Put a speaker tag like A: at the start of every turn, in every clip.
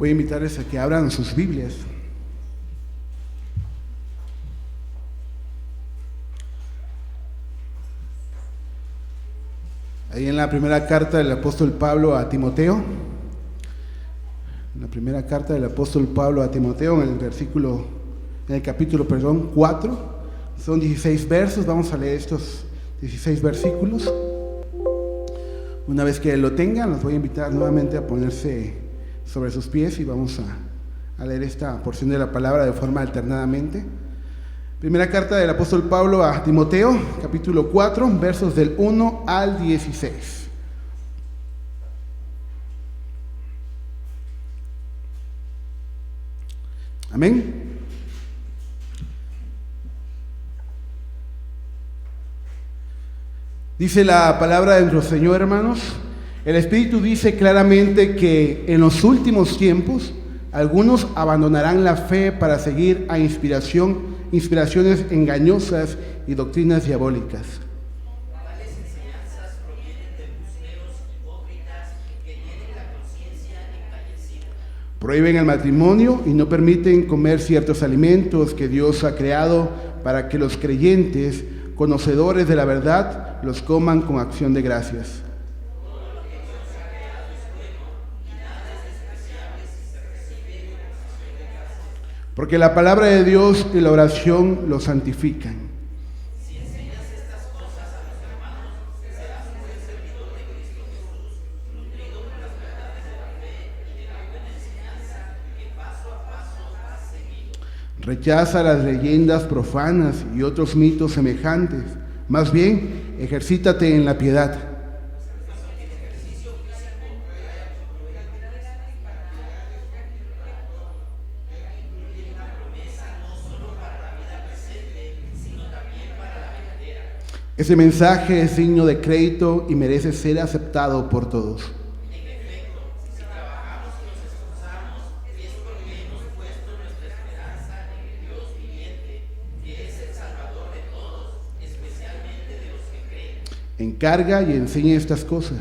A: Voy a invitarles a que abran sus Biblias. Ahí en la primera carta del apóstol Pablo a Timoteo. La primera carta del apóstol Pablo a Timoteo, en el capítulo 4. Son 16 versos, vamos a leer estos 16 versículos. Una vez que lo tengan, los voy a invitar nuevamente a ponerse sobre sus pies y vamos a leer esta porción de la palabra de forma alternadamente. Primera carta del apóstol Pablo a Timoteo, capítulo 4, versos del 1 al 16. Amén. Dice la palabra de nuestro Señor, hermanos. El Espíritu dice claramente que en los últimos tiempos algunos abandonarán la fe para seguir a inspiraciones engañosas y doctrinas diabólicas.
B: Tales enseñanzas provienen de embusteros hipócritas que tienen la conciencia encallecida.
A: Prohíben el matrimonio y no permiten comer ciertos alimentos que Dios ha creado para que los creyentes conocedores de la verdad, los coman con acción de gracias. Porque la palabra de Dios y la oración lo santifican.
B: Si enseñas estas cosas a los hermanos, serás un buen servidor de Cristo Jesús, nutrido con las verdades de la fe y de la buena enseñanza que paso a paso has seguido.
A: Rechaza las leyendas profanas y otros mitos semejantes. Más bien, ejercítate en la piedad. Ese mensaje es digno de crédito y merece ser aceptado por todos.
B: En efecto, si trabajamos y nos esforzamos, es porque hemos puesto nuestra esperanza en el Dios viviente, que es el Salvador de todos, especialmente de los que creen.
A: Encarga y enseña estas cosas.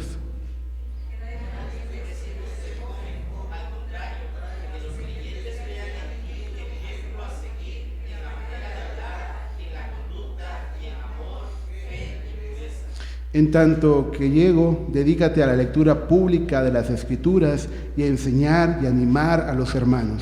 A: En tanto que llego, dedícate a la lectura pública de las Escrituras y a enseñar y animar a los hermanos.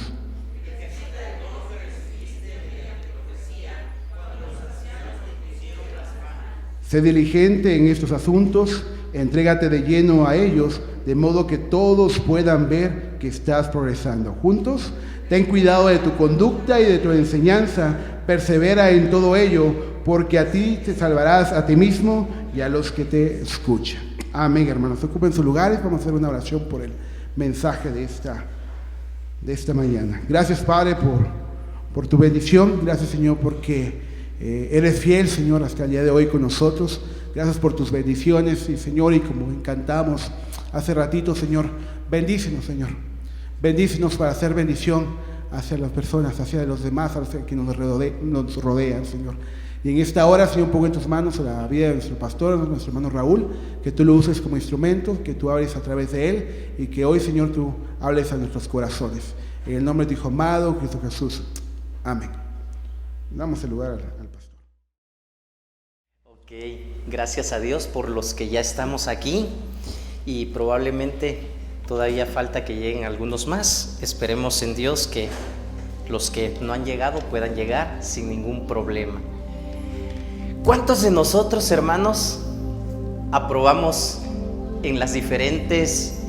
A: Sé diligente en estos asuntos, entrégate de lleno a ellos, de modo que todos puedan ver que estás progresando. Juntos, ten cuidado de tu conducta y de tu enseñanza, persevera en todo ello, porque a ti te salvarás a ti mismo y a los que te escuchan. Amén, hermanos. Ocupen sus lugares, vamos a hacer una oración por el mensaje de esta mañana. Gracias, Padre, por tu bendición. Gracias, Señor, porque eres fiel, Señor, hasta el día de hoy con nosotros. Gracias por tus bendiciones, y Señor, y como encantamos hace ratito, Señor, bendícenos, Señor. Bendícenos para hacer bendición hacia las personas, hacia los demás, hacia quienes nos rodean, Señor. Y en esta hora, Señor, pongo en tus manos la vida de nuestro pastor, nuestro hermano Raúl, que tú lo uses como instrumento, que tú hables a través de él, y que hoy, Señor, tú hables a nuestros corazones. En el nombre de tu Hijo amado, Cristo Jesús. Amén. Damos el lugar al pastor.
C: Ok, gracias a Dios por los que ya estamos aquí, y probablemente todavía falta que lleguen algunos más. Esperemos en Dios que los que no han llegado puedan llegar sin ningún problema. ¿Cuántos de nosotros, hermanos, aprobamos en las diferentes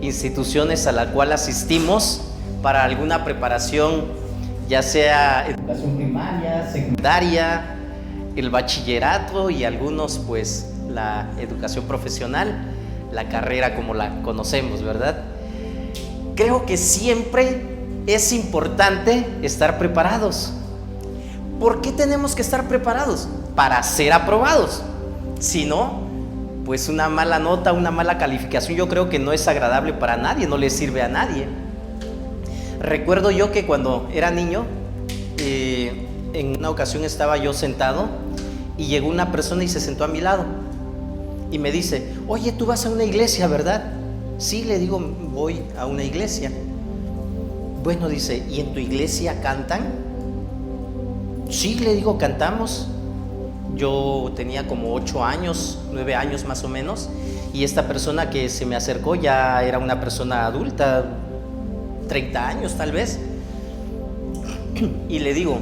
C: instituciones a la cual asistimos para alguna preparación, ya sea educación primaria, secundaria, el bachillerato y algunos pues la educación profesional, la carrera como la conocemos, ¿verdad? Creo que siempre es importante estar preparados. ¿Por qué tenemos que estar preparados? Para ser aprobados. Si no, pues una mala nota, una mala calificación, yo creo que no es agradable para nadie, no le sirve a nadie. Recuerdo yo que cuando era niño, en una ocasión estaba yo sentado y llegó una persona y se sentó a mi lado y me dice: oye, tú vas a una iglesia, ¿verdad? Sí, le digo, voy a una iglesia. Bueno, dice, ¿y en tu iglesia cantan? Sí, le digo, cantamos. Yo tenía como 8 años, 9 años más o menos, y esta persona que se me acercó ya era una persona adulta, 30 años tal vez, y le digo,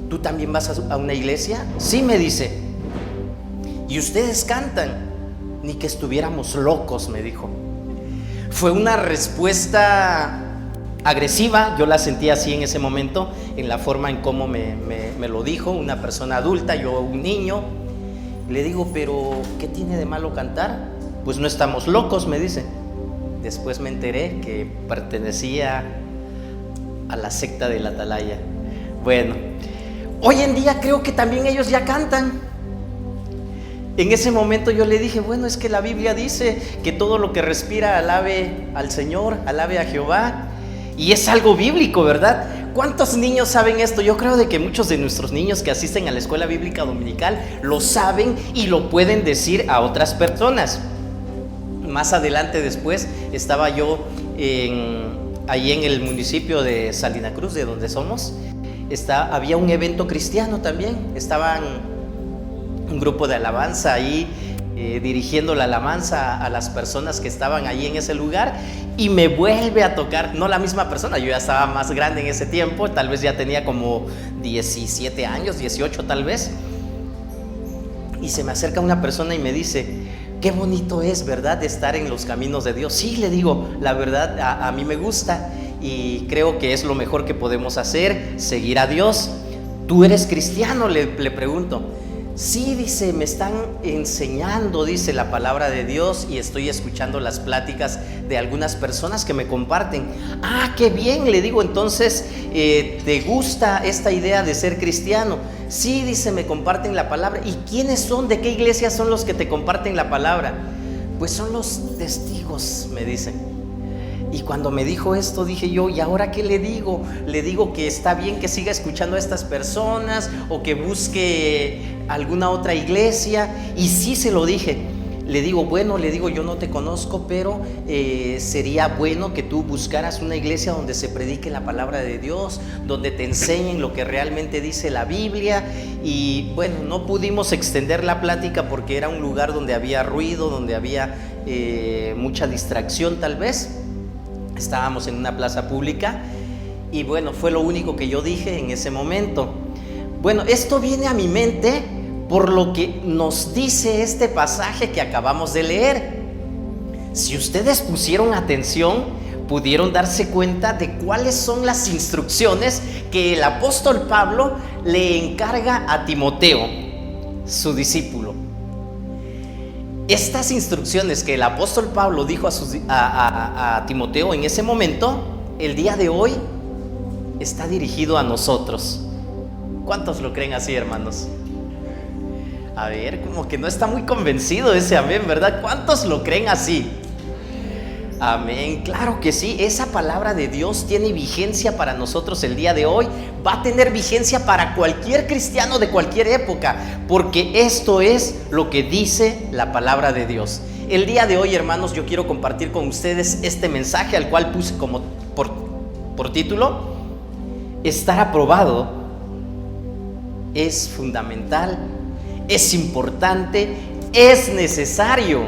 C: ¿tú también vas a una iglesia? Sí, me dice. ¿Y ustedes cantan? Ni que estuviéramos locos, me dijo. Fue una respuesta agresiva, yo la sentí así en ese momento, en la forma en cómo me lo dijo, una persona adulta, yo un niño. Le digo, pero ¿qué tiene de malo cantar? Pues no estamos locos, me dice. Después me enteré que pertenecía a la secta de la Atalaya. Bueno, hoy en día creo que también ellos ya cantan. En ese momento yo le dije, bueno, es que la Biblia dice que todo lo que respira alabe al Señor, alabe a Jehová. Y es algo bíblico, ¿verdad? ¿Cuántos niños saben esto? Yo creo de que muchos de nuestros niños que asisten a la escuela bíblica dominical lo saben y lo pueden decir a otras personas. Más adelante después estaba yo ahí en el municipio de Salina Cruz, de donde somos. Había un evento cristiano también. Estaban un grupo de alabanza ahí, dirigiendo la alabanza a las personas que estaban ahí en ese lugar, y me vuelve a tocar, no la misma persona, yo ya estaba más grande en ese tiempo, tal vez ya tenía como 17 años, 18 tal vez, y se me acerca una persona y me dice: qué bonito es, ¿verdad?, de estar en los caminos de Dios. Sí, le digo, la verdad a mí me gusta y creo que es lo mejor que podemos hacer, seguir a Dios. ¿Tú eres cristiano?, le pregunto. Sí, dice, me están enseñando, dice, la palabra de Dios, y estoy escuchando las pláticas de algunas personas que me comparten. Ah, qué bien, le digo, entonces, ¿te gusta esta idea de ser cristiano? Sí, dice, me comparten la palabra. ¿Y quiénes son? ¿De qué iglesia son los que te comparten la palabra? Pues son los testigos, me dicen. Y cuando me dijo esto, dije yo, ¿y ahora qué le digo? ¿Le digo que está bien que siga escuchando a estas personas o que busque alguna otra iglesia? Y sí se lo dije. Le digo, bueno, le digo, yo no te conozco, pero sería bueno que tú buscaras una iglesia donde se predique la palabra de Dios, donde te enseñen lo que realmente dice la Biblia. Y bueno, no pudimos extender la plática porque era un lugar donde había ruido, donde había mucha distracción tal vez. Estábamos en una plaza pública y bueno, fue lo único que yo dije en ese momento. Bueno, esto viene a mi mente por lo que nos dice este pasaje que acabamos de leer. Si ustedes pusieron atención, pudieron darse cuenta de cuáles son las instrucciones que el apóstol Pablo le encarga a Timoteo, su discípulo. Estas instrucciones que el apóstol Pablo dijo a Timoteo en ese momento, el día de hoy está dirigido a nosotros. ¿Cuántos lo creen así, hermanos? A ver, como que no está muy convencido ese amén, ¿verdad? ¿Cuántos lo creen así? Amén, claro que sí. Esa palabra de Dios tiene vigencia para nosotros el día de hoy. Va a tener vigencia para cualquier cristiano de cualquier época, porque esto es lo que dice la palabra de Dios. El día de hoy, hermanos, yo quiero compartir con ustedes este mensaje, al cual puse como por título: estar aprobado es fundamental, es importante, es necesario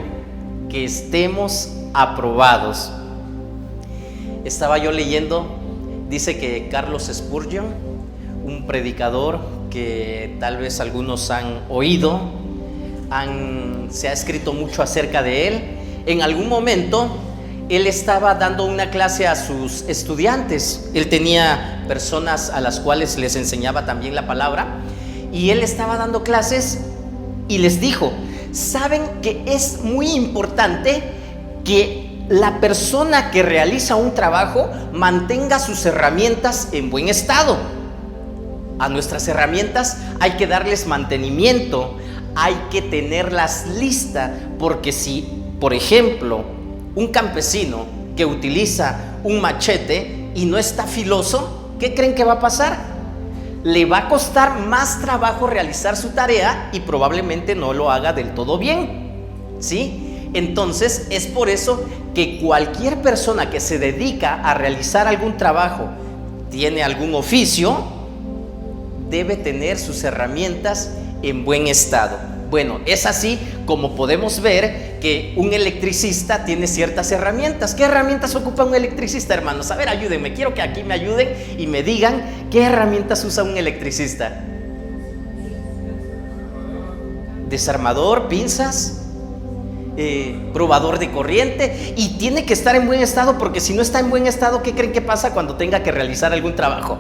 C: que estemos aprobados. Estaba yo leyendo, dice que Carlos Spurgeon, un predicador que tal vez algunos han oído, se ha escrito mucho acerca de él. En algún momento él estaba dando una clase a sus estudiantes. Él tenía personas a las cuales les enseñaba también la palabra, y él estaba dando clases y les dijo: ¿saben que es muy importante que la persona que realiza un trabajo mantenga sus herramientas en buen estado? A nuestras herramientas hay que darles mantenimiento, hay que tenerlas listas, porque si, por ejemplo, un campesino que utiliza un machete y no está filoso, ¿qué creen que va a pasar? Le va a costar más trabajo realizar su tarea y probablemente no lo haga del todo bien, ¿sí? Entonces es por eso que cualquier persona que se dedica a realizar algún trabajo, tiene algún oficio, debe tener sus herramientas en buen estado. Bueno, es así como podemos ver que un electricista tiene ciertas herramientas. ¿Qué herramientas ocupa un electricista, hermanos? A ver, ayúdenme, quiero que aquí me ayuden y me digan qué herramientas usa un electricista. Desarmador, pinzas, probador de corriente, y tiene que estar en buen estado, porque si no está en buen estado, ¿qué creen que pasa cuando tenga que realizar algún trabajo?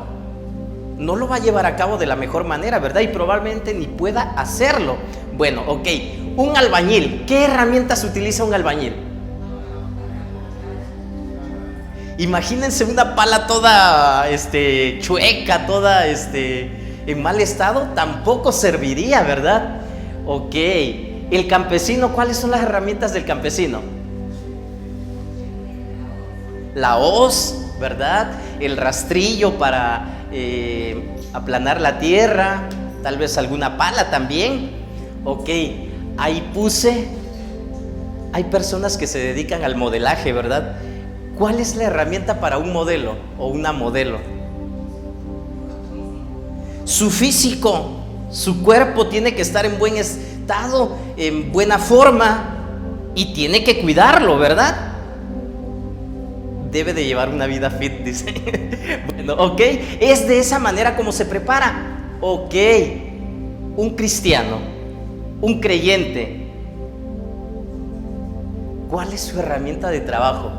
C: No lo va a llevar a cabo de la mejor manera, ¿verdad? Y probablemente ni pueda hacerlo. Bueno, ok, un albañil, ¿qué herramientas utiliza un albañil? Imagínense una pala toda chueca, toda en mal estado, tampoco serviría, ¿verdad? Ok, el campesino, ¿cuáles son las herramientas del campesino? La hoz, ¿verdad? El rastrillo para aplanar la tierra, tal vez alguna pala también. Ok, ahí puse, hay personas que se dedican al modelaje, ¿verdad? ¿Cuál es la herramienta para un modelo o una modelo? Su físico, Su cuerpo tiene que estar en buen estado, en buena forma, y tiene que cuidarlo, ¿verdad? Debe de llevar una vida fit, dice. Bueno, ok, es de esa manera como se prepara. Ok, un cristiano, un creyente, ¿cuál es su herramienta de trabajo?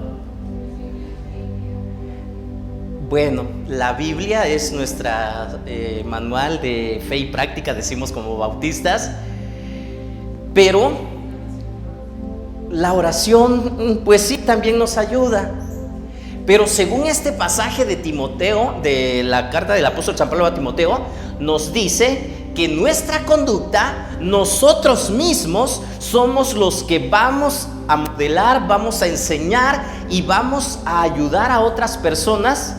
C: Bueno, la Biblia es nuestra manual de fe y práctica, decimos como bautistas, pero la oración, pues sí, también nos ayuda. Pero según este pasaje de Timoteo, de la carta del apóstol San Pablo a Timoteo, nos dice que nuestra conducta, nosotros mismos somos los que vamos a modelar, vamos a enseñar y vamos a ayudar a otras personas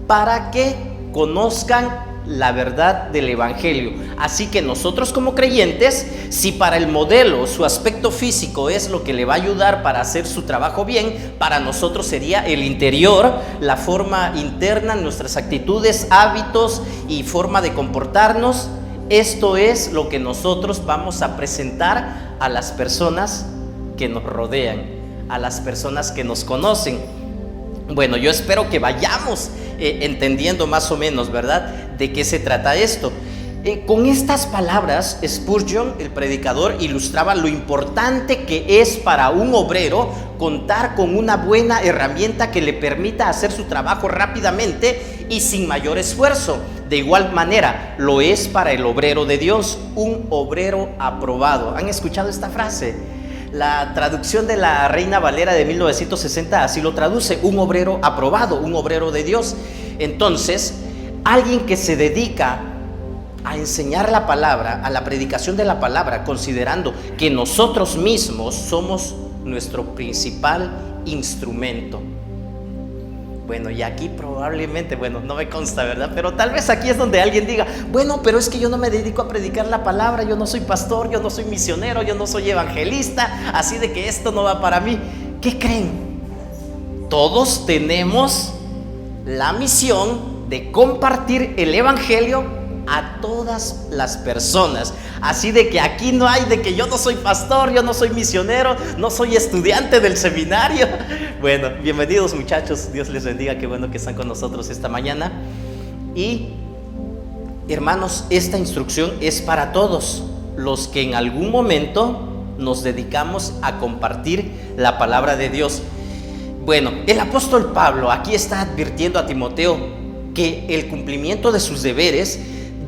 C: para que conozcan la verdad del evangelio. Así que nosotros como creyentes, si para el modelo su aspecto físico es lo que le va a ayudar para hacer su trabajo bien, para nosotros sería el interior, la forma interna, nuestras actitudes, hábitos y forma de comportarnos. Esto es lo que nosotros vamos a presentar a las personas que nos rodean, a las personas que nos conocen. Bueno, yo espero que vayamos entendiendo más o menos, ¿verdad?, de qué se trata esto. Con estas palabras, Spurgeon, el predicador, ilustraba lo importante que es para un obrero contar con una buena herramienta que le permita hacer su trabajo rápidamente y sin mayor esfuerzo. De igual manera, lo es para el obrero de Dios, un obrero aprobado. ¿Han escuchado esta frase? La traducción de la Reina Valera de 1960 así lo traduce: un obrero aprobado, un obrero de Dios. Entonces, alguien que se dedica a enseñar la palabra, a la predicación de la palabra, considerando que nosotros mismos somos nuestro principal instrumento. Bueno, y aquí probablemente, bueno, no me consta, ¿verdad? Pero tal vez aquí es donde alguien diga: bueno, pero es que yo no me dedico a predicar la palabra, yo no soy pastor, yo no soy misionero, yo no soy evangelista, así de que esto no va para mí. ¿Qué creen? Todos tenemos la misión de compartir el evangelio a todas las personas. Así de que aquí no hay de que yo no soy pastor, yo no soy misionero, no soy estudiante del seminario. Bueno, bienvenidos muchachos, Dios les bendiga, qué bueno que están con nosotros esta mañana. Y hermanos, esta instrucción es para todos los que en algún momento nos dedicamos a compartir la palabra de Dios. Bueno, el apóstol Pablo aquí está advirtiendo a Timoteo que el cumplimiento de sus deberes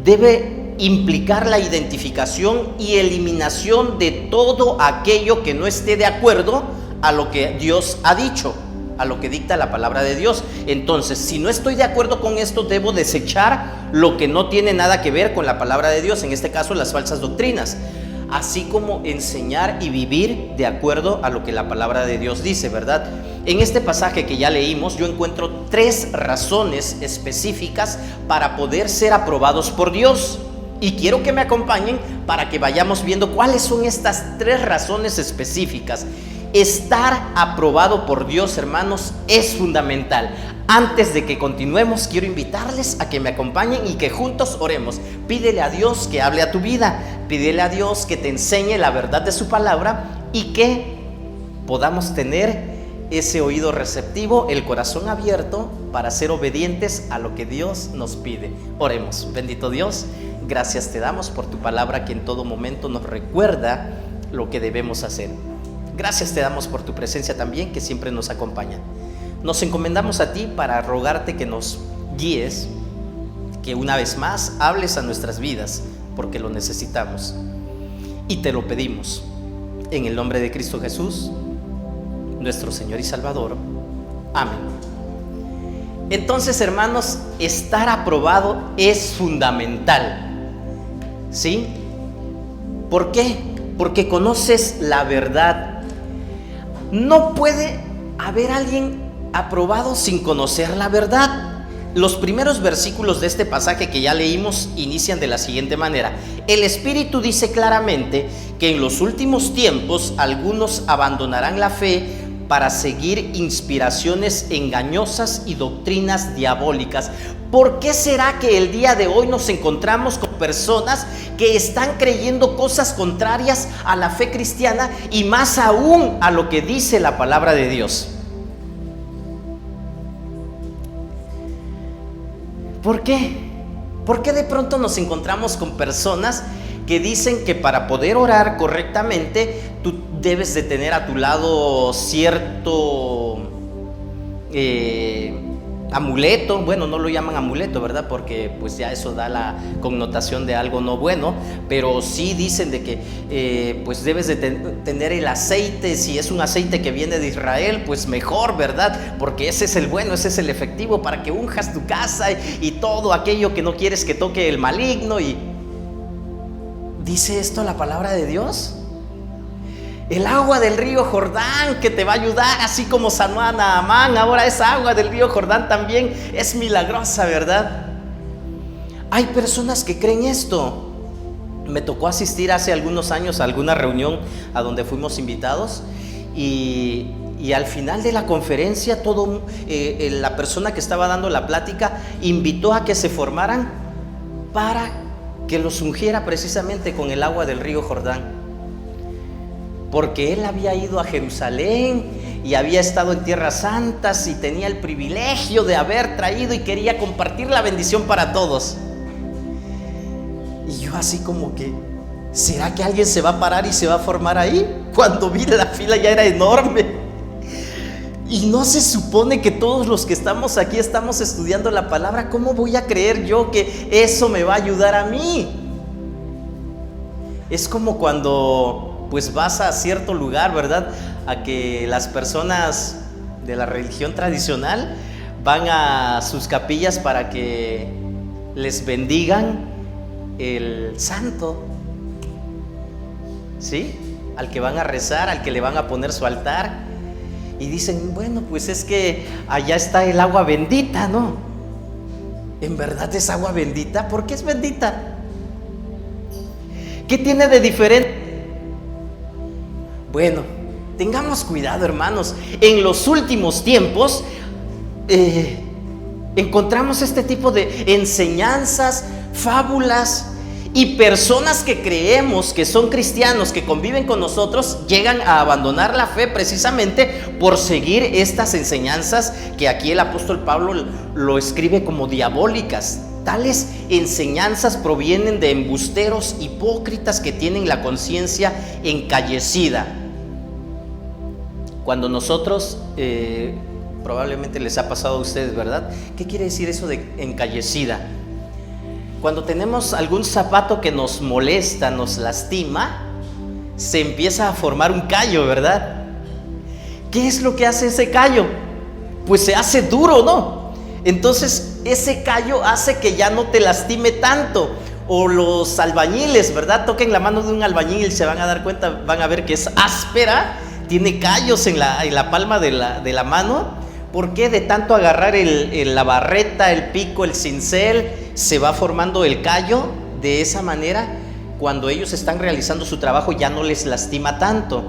C: debe implicar la identificación y eliminación de todo aquello que no esté de acuerdo a lo que Dios ha dicho, a lo que dicta la palabra de Dios. Entonces, si no estoy de acuerdo con esto, debo desechar lo que no tiene nada que ver con la palabra de Dios, en este caso las falsas doctrinas, así como enseñar y vivir de acuerdo a lo que la palabra de Dios dice, ¿verdad? En este pasaje que ya leímos, yo encuentro 3 razones específicas para poder ser aprobados por Dios. Y quiero que me acompañen para que vayamos viendo cuáles son estas 3 razones específicas. Estar aprobado por Dios, hermanos, es fundamental. Antes de que continuemos, quiero invitarles a que me acompañen y que juntos oremos. Pídele a Dios que hable a tu vida. Pídele a Dios que te enseñe la verdad de su palabra y que podamos tener ese oído receptivo, el corazón abierto para ser obedientes a lo que Dios nos pide. Oremos. Bendito Dios, gracias te damos por tu palabra que en todo momento nos recuerda lo que debemos hacer. Gracias te damos por tu presencia también que siempre nos acompaña. Nos encomendamos a ti para rogarte que nos guíes, que una vez más hables a nuestras vidas porque lo necesitamos. Y te lo pedimos en el nombre de Cristo Jesús, nuestro Señor y Salvador. Amén. Entonces, hermanos, estar aprobado es fundamental. ¿Sí? ¿Por qué? Porque conoces la verdad. No puede haber alguien aprobado sin conocer la verdad. Los primeros versículos de este pasaje que ya leímos inician de la siguiente manera: el Espíritu dice claramente que en los últimos tiempos algunos abandonarán la fe para seguir inspiraciones engañosas y doctrinas diabólicas. ¿Por qué será que el día de hoy nos encontramos con personas que están creyendo cosas contrarias a la fe cristiana y más aún a lo que dice la palabra de Dios? ¿Por qué? ¿Por qué de pronto nos encontramos con personas que dicen que para poder orar correctamente tú debes de tener a tu lado cierto amuleto? Bueno, no lo llaman amuleto, ¿verdad? Porque pues ya eso da la connotación de algo no bueno, pero sí dicen de que pues debes de tener el aceite. Si es un aceite que viene de Israel, pues mejor, ¿verdad? Porque ese es el bueno, ese es el efectivo para que unjas tu casa y todo aquello que no quieres que toque el maligno. Y ¿dice esto la palabra de Dios? El agua del río Jordán que te va a ayudar, así como sanó a Naamán, ahora esa agua del río Jordán también es milagrosa, ¿verdad? Hay personas que creen esto. Me tocó asistir hace algunos años a alguna reunión a donde fuimos invitados y al final de la conferencia la persona que estaba dando la plática invitó a que se formaran para que los ungiera precisamente con el agua del río Jordán. Porque él había ido a Jerusalén y había estado en tierras santas y tenía el privilegio de haber traído y quería compartir la bendición para todos. Y yo así como que, ¿será que alguien se va a parar y se va a formar ahí? Cuando vi la fila ya era enorme. Y no se supone que todos los que estamos aquí estamos estudiando la palabra. ¿Cómo voy a creer yo que eso me va a ayudar a mí? Es como cuando pues vas a cierto lugar, ¿verdad? A que las personas de la religión tradicional van a sus capillas para que les bendigan el santo, ¿sí? Al que van a rezar, al que le van a poner su altar. Y dicen, bueno, pues es que allá está el agua bendita, ¿no? ¿En verdad es agua bendita? ¿Por qué es bendita? ¿Qué tiene de diferente? Bueno, tengamos cuidado, hermanos. En los últimos tiempos encontramos este tipo de enseñanzas, fábulas, y personas que creemos que son cristianos, que conviven con nosotros, llegan a abandonar la fe precisamente por seguir estas enseñanzas que aquí el apóstol Pablo lo escribe como diabólicas. Tales enseñanzas provienen de embusteros hipócritas que tienen la conciencia encallecida. Cuando nosotros, probablemente les ha pasado a ustedes, ¿verdad? ¿Qué quiere decir eso de encallecida? Cuando tenemos algún zapato que nos molesta, nos lastima, se empieza a formar un callo, ¿verdad? ¿Qué es lo que hace ese callo? Pues se hace duro, ¿no? Entonces ese callo hace que ya no te lastime tanto. O los albañiles, ¿verdad? Toquen la mano de un albañil y se van a dar cuenta, van a ver que es áspera, tiene callos en la palma de la mano. ¿Por qué? De tanto agarrar la barreta, el pico, el cincel, se va formando el callo. De esa manera, cuando ellos están realizando su trabajo, ya no les lastima tanto.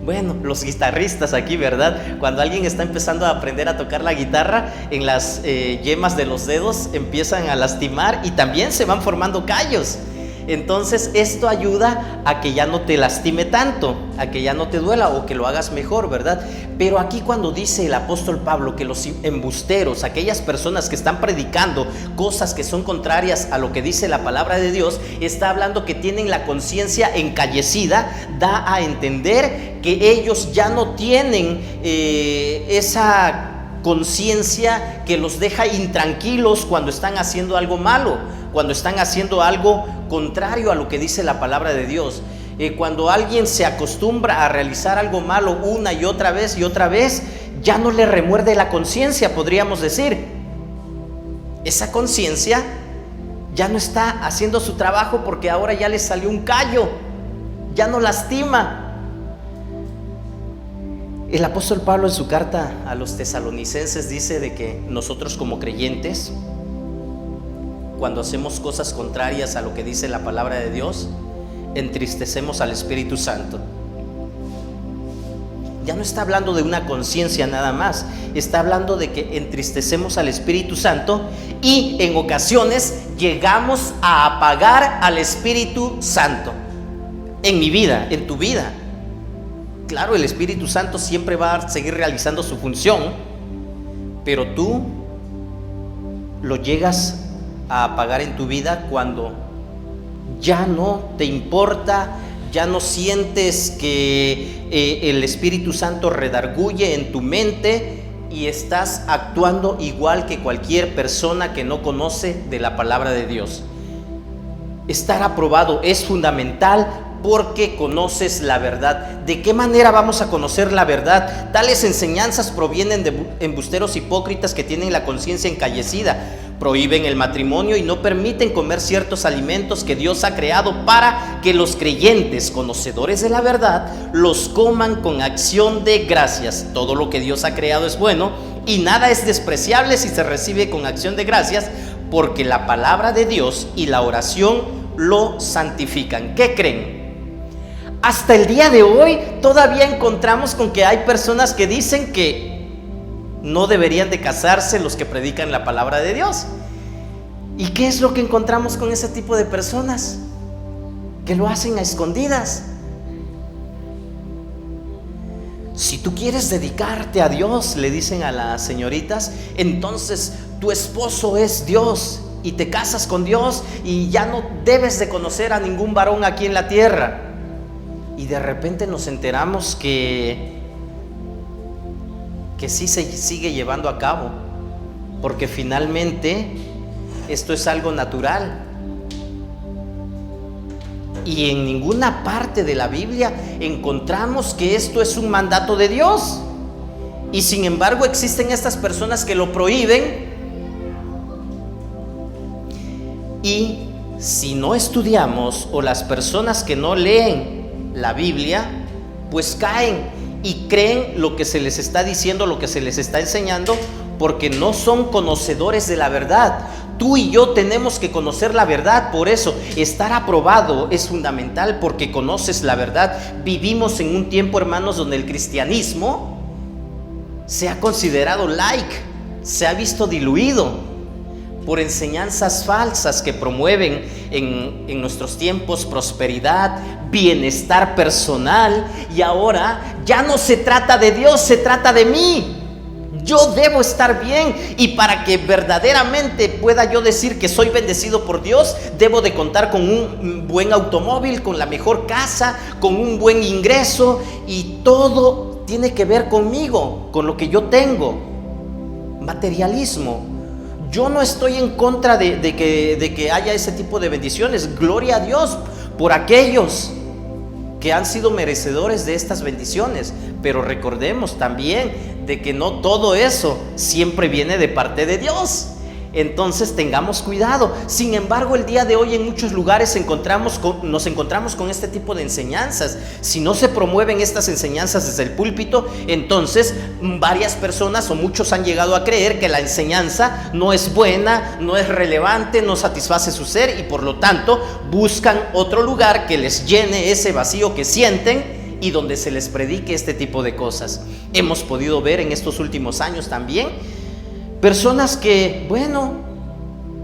C: Bueno, los guitarristas aquí, ¿verdad? Cuando alguien está empezando a aprender a tocar la guitarra, en las yemas de los dedos empiezan a lastimar y también se van formando callos. Entonces esto ayuda a que ya no te lastime tanto, a que ya no te duela o que lo hagas mejor, ¿verdad? Pero aquí cuando dice el apóstol Pablo que los embusteros, aquellas personas que están predicando cosas que son contrarias a lo que dice la palabra de Dios, está hablando que tienen la conciencia encallecida, da a entender que ellos ya no tienen esa conciencia que los deja intranquilos cuando están haciendo algo malo, cuando están haciendo algo contrario a lo que dice la palabra de Dios. Cuando alguien se acostumbra a realizar algo malo una y otra vez, ya no le remuerde la conciencia, podríamos decir. Esa conciencia ya no está haciendo su trabajo porque ahora ya le salió un callo, ya no lastima. El apóstol Pablo en su carta a los tesalonicenses dice de que nosotros como creyentes, cuando hacemos cosas contrarias a lo que dice la palabra de Dios, entristecemos al Espíritu Santo. Ya no está hablando de una conciencia nada más, está hablando de que entristecemos al Espíritu Santo y en ocasiones llegamos a apagar al Espíritu Santo. En mi vida, en tu vida. Claro, el Espíritu Santo siempre va a seguir realizando su función, pero tú lo llegas a apagar en tu vida cuando ya no te importa, ya no sientes que el Espíritu Santo redarguye en tu mente y estás actuando igual que cualquier persona que no conoce de la palabra de Dios. Estar aprobado es fundamental porque conoces la verdad. ¿De qué manera vamos a conocer la verdad? Tales enseñanzas provienen de embusteros hipócritas que tienen la conciencia encallecida. Prohíben el matrimonio y no permiten comer ciertos alimentos que Dios ha creado para que los creyentes, conocedores de la verdad, los coman con acción de gracias. Todo lo que Dios ha creado es bueno y nada es despreciable si se recibe con acción de gracias, porque la palabra de Dios y la oración lo santifican. ¿Qué creen? Hasta el día de hoy todavía encontramos con que hay personas que dicen que no deberían de casarse los que predican la palabra de Dios. ¿Y qué es lo que encontramos con ese tipo de personas? Que lo hacen a escondidas. Si tú quieres dedicarte a Dios, le dicen a las señoritas, entonces tu esposo es Dios y te casas con Dios y ya no debes de conocer a ningún varón aquí en la tierra. Y de repente nos enteramos que sí se sigue llevando a cabo, porque finalmente esto es algo natural. Y en ninguna parte de la Biblia encontramos que esto es un mandato de Dios. Y sin embargo existen estas personas que lo prohíben. Y si no estudiamos, o las personas que no leen la Biblia, pues caen y creen lo que se les está diciendo, lo que se les está enseñando, porque no son conocedores de la verdad. Tú y yo tenemos que conocer la verdad. Por eso estar aprobado es fundamental, porque conoces la verdad. Vivimos en un tiempo, hermanos, donde el cristianismo se ha considerado laico, se ha visto diluido por enseñanzas falsas que promueven en nuestros tiempos prosperidad, bienestar personal. Y ahora ya no se trata de Dios, se trata de mí. Yo debo estar bien, y para que verdaderamente pueda yo decir que soy bendecido por Dios, debo de contar con un buen automóvil, con la mejor casa, con un buen ingreso, y todo tiene que ver conmigo, con lo que yo tengo. Materialismo. Yo no estoy en contra de que haya ese tipo de bendiciones. Gloria a Dios por aquellos que han sido merecedores de estas bendiciones, pero recordemos también de que no todo eso siempre viene de parte de Dios. Entonces tengamos cuidado. Sin embargo, el día de hoy en muchos lugares nos encontramos con este tipo de enseñanzas. Si no se promueven estas enseñanzas desde el púlpito, entonces varias personas o muchos han llegado a creer que la enseñanza no es buena, no es relevante, no satisface su ser, y por lo tanto buscan otro lugar que les llene ese vacío que sienten y donde se les predique este tipo de cosas. Hemos podido ver en estos últimos años también personas que, bueno,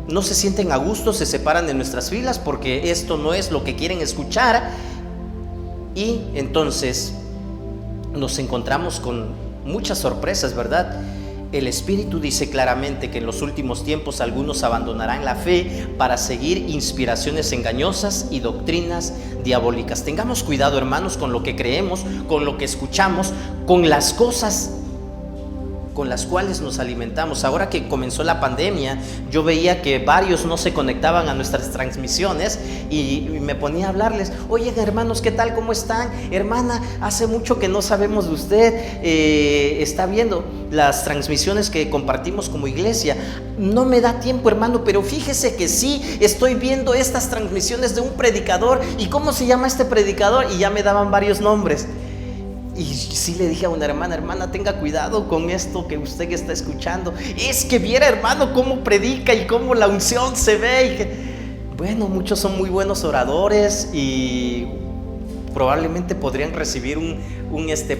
C: no se sienten a gusto, se separan de nuestras filas porque esto no es lo que quieren escuchar, y entonces nos encontramos con muchas sorpresas, ¿verdad? El Espíritu dice claramente que en los últimos tiempos algunos abandonarán la fe para seguir inspiraciones engañosas y doctrinas diabólicas. Tengamos cuidado, hermanos, con lo que creemos, con lo que escuchamos, con las cosas con las cuales nos alimentamos. Ahora que comenzó la pandemia, yo veía que varios no se conectaban a nuestras transmisiones y me ponía a hablarles: oye, hermanos, ¿qué tal? ¿Cómo están? Hermana, hace mucho que no sabemos de usted, está viendo las transmisiones que compartimos como iglesia. No me da tiempo, hermano, pero fíjese que sí, estoy viendo estas transmisiones de un predicador. ¿Y cómo se llama este predicador? Y ya me daban varios nombres. Y sí le dije a una hermana, tenga cuidado con esto que usted está escuchando. Es que viera, hermano, cómo predica y cómo la unción se ve. Bueno, muchos son muy buenos oradores y probablemente podrían recibir un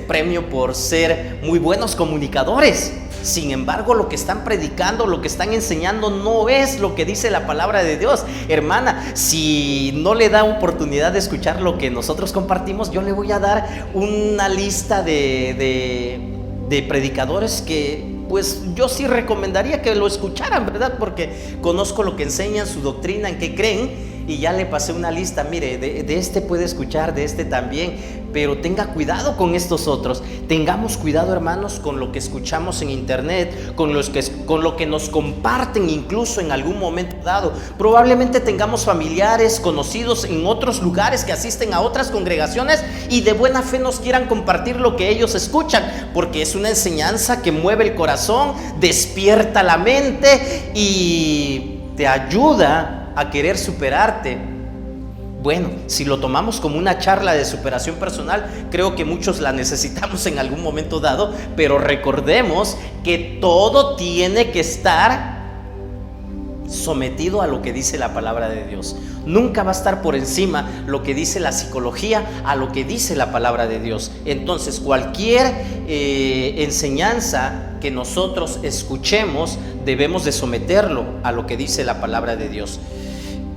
C: premio por ser muy buenos comunicadores. Sin embargo, lo que están predicando, lo que están enseñando no es lo que dice la palabra de Dios. Hermana, si no le da oportunidad de escuchar lo que nosotros compartimos, yo le voy a dar una lista de predicadores que pues yo sí recomendaría que lo escucharan, ¿verdad? Porque conozco lo que enseñan, su doctrina, en qué creen, y ya le pasé una lista. Mire, de este puede escuchar, de este también, pero tenga cuidado con estos otros. Tengamos cuidado, hermanos, con lo que escuchamos en internet, con lo que nos comparten incluso en algún momento dado. Probablemente tengamos familiares, conocidos en otros lugares que asisten a otras congregaciones y de buena fe nos quieran compartir lo que ellos escuchan, porque es una enseñanza que mueve el corazón, despierta la mente y te ayuda a querer superarte. Bueno, si lo tomamos como una charla de superación personal, creo que muchos la necesitamos en algún momento dado, pero recordemos que todo tiene que estar sometido a lo que dice la palabra de Dios. Nunca va a estar por encima lo que dice la psicología a lo que dice la palabra de Dios. Entonces, cualquier enseñanza que nosotros escuchemos, debemos de someterlo a lo que dice la palabra de Dios.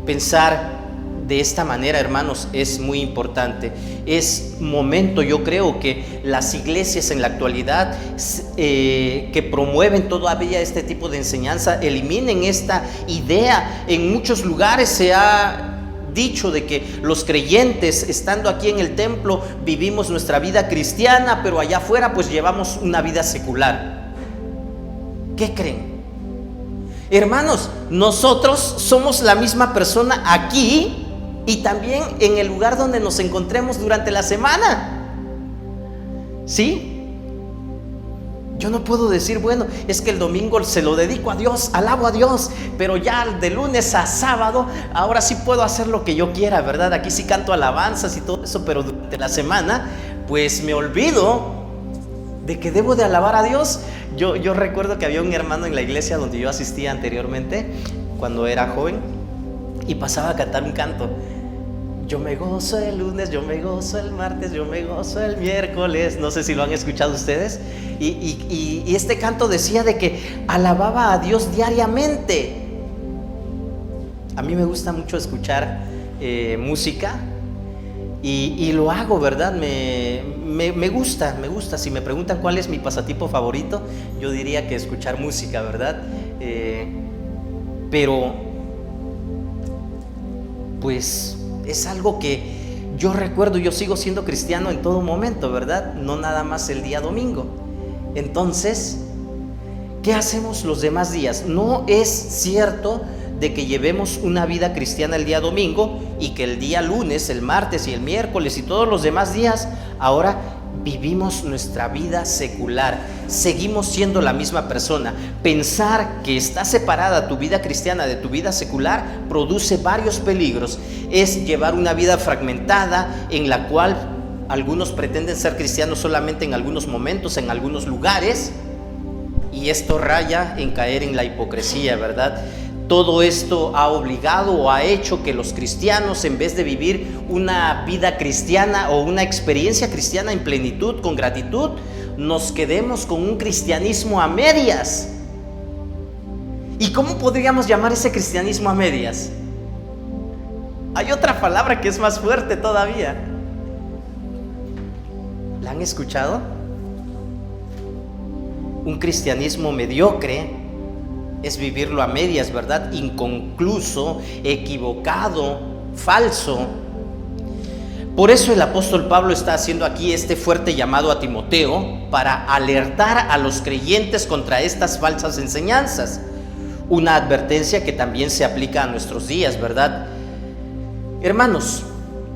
C: Pensar de esta manera, hermanos, es muy importante. Es momento, yo creo, que las iglesias en la actualidad que promueven todavía este tipo de enseñanza eliminen esta idea. En muchos lugares se ha dicho de que los creyentes, estando aquí en el templo, vivimos nuestra vida cristiana, pero allá afuera pues llevamos una vida secular. ¿Qué creen? Hermanos, nosotros somos la misma persona aquí y también en el lugar donde nos encontremos durante la semana. ¿Sí? Yo no puedo decir, bueno, es que el domingo se lo dedico a Dios, alabo a Dios, pero ya de lunes a sábado, ahora sí puedo hacer lo que yo quiera, ¿verdad? Aquí sí canto alabanzas y todo eso, pero durante la semana, pues me olvido de que debo de alabar a Dios. Yo recuerdo que había un hermano en la iglesia donde yo asistía anteriormente, cuando era joven, y pasaba a cantar un canto. Yo me gozo el lunes, yo me gozo el martes, yo me gozo el miércoles. No sé si lo han escuchado ustedes. Y este canto decía de que alababa a Dios diariamente. A mí me gusta mucho escuchar música y lo hago, ¿verdad? Me gusta. Si me preguntan cuál es mi pasatiempo favorito, yo diría que escuchar música, ¿verdad? Pero pues es algo que yo recuerdo. Yo sigo siendo cristiano en todo momento, ¿verdad? No nada más el día domingo. Entonces, ¿qué hacemos los demás días? No es cierto de que llevemos una vida cristiana el día domingo y que el día lunes, el martes y el miércoles y todos los demás días ahora vivimos nuestra vida secular. Seguimos siendo la misma persona. Pensar que está separada tu vida cristiana de tu vida secular produce varios peligros. Es llevar una vida fragmentada en la cual algunos pretenden ser cristianos solamente en algunos momentos, en algunos lugares, y esto raya en caer en la hipocresía, ¿verdad? Todo esto ha obligado o ha hecho que los cristianos, en vez de vivir una vida cristiana o una experiencia cristiana en plenitud, con gratitud, nos quedemos con un cristianismo a medias. ¿Y cómo podríamos llamar ese cristianismo a medias? Hay otra palabra que es más fuerte todavía. ¿La han escuchado? Un cristianismo mediocre es vivirlo a medias, ¿verdad? Inconcluso, equivocado, falso. Por eso el apóstol Pablo está haciendo aquí este fuerte llamado a Timoteo para alertar a los creyentes contra estas falsas enseñanzas. Una advertencia que también se aplica a nuestros días, ¿verdad? Hermanos,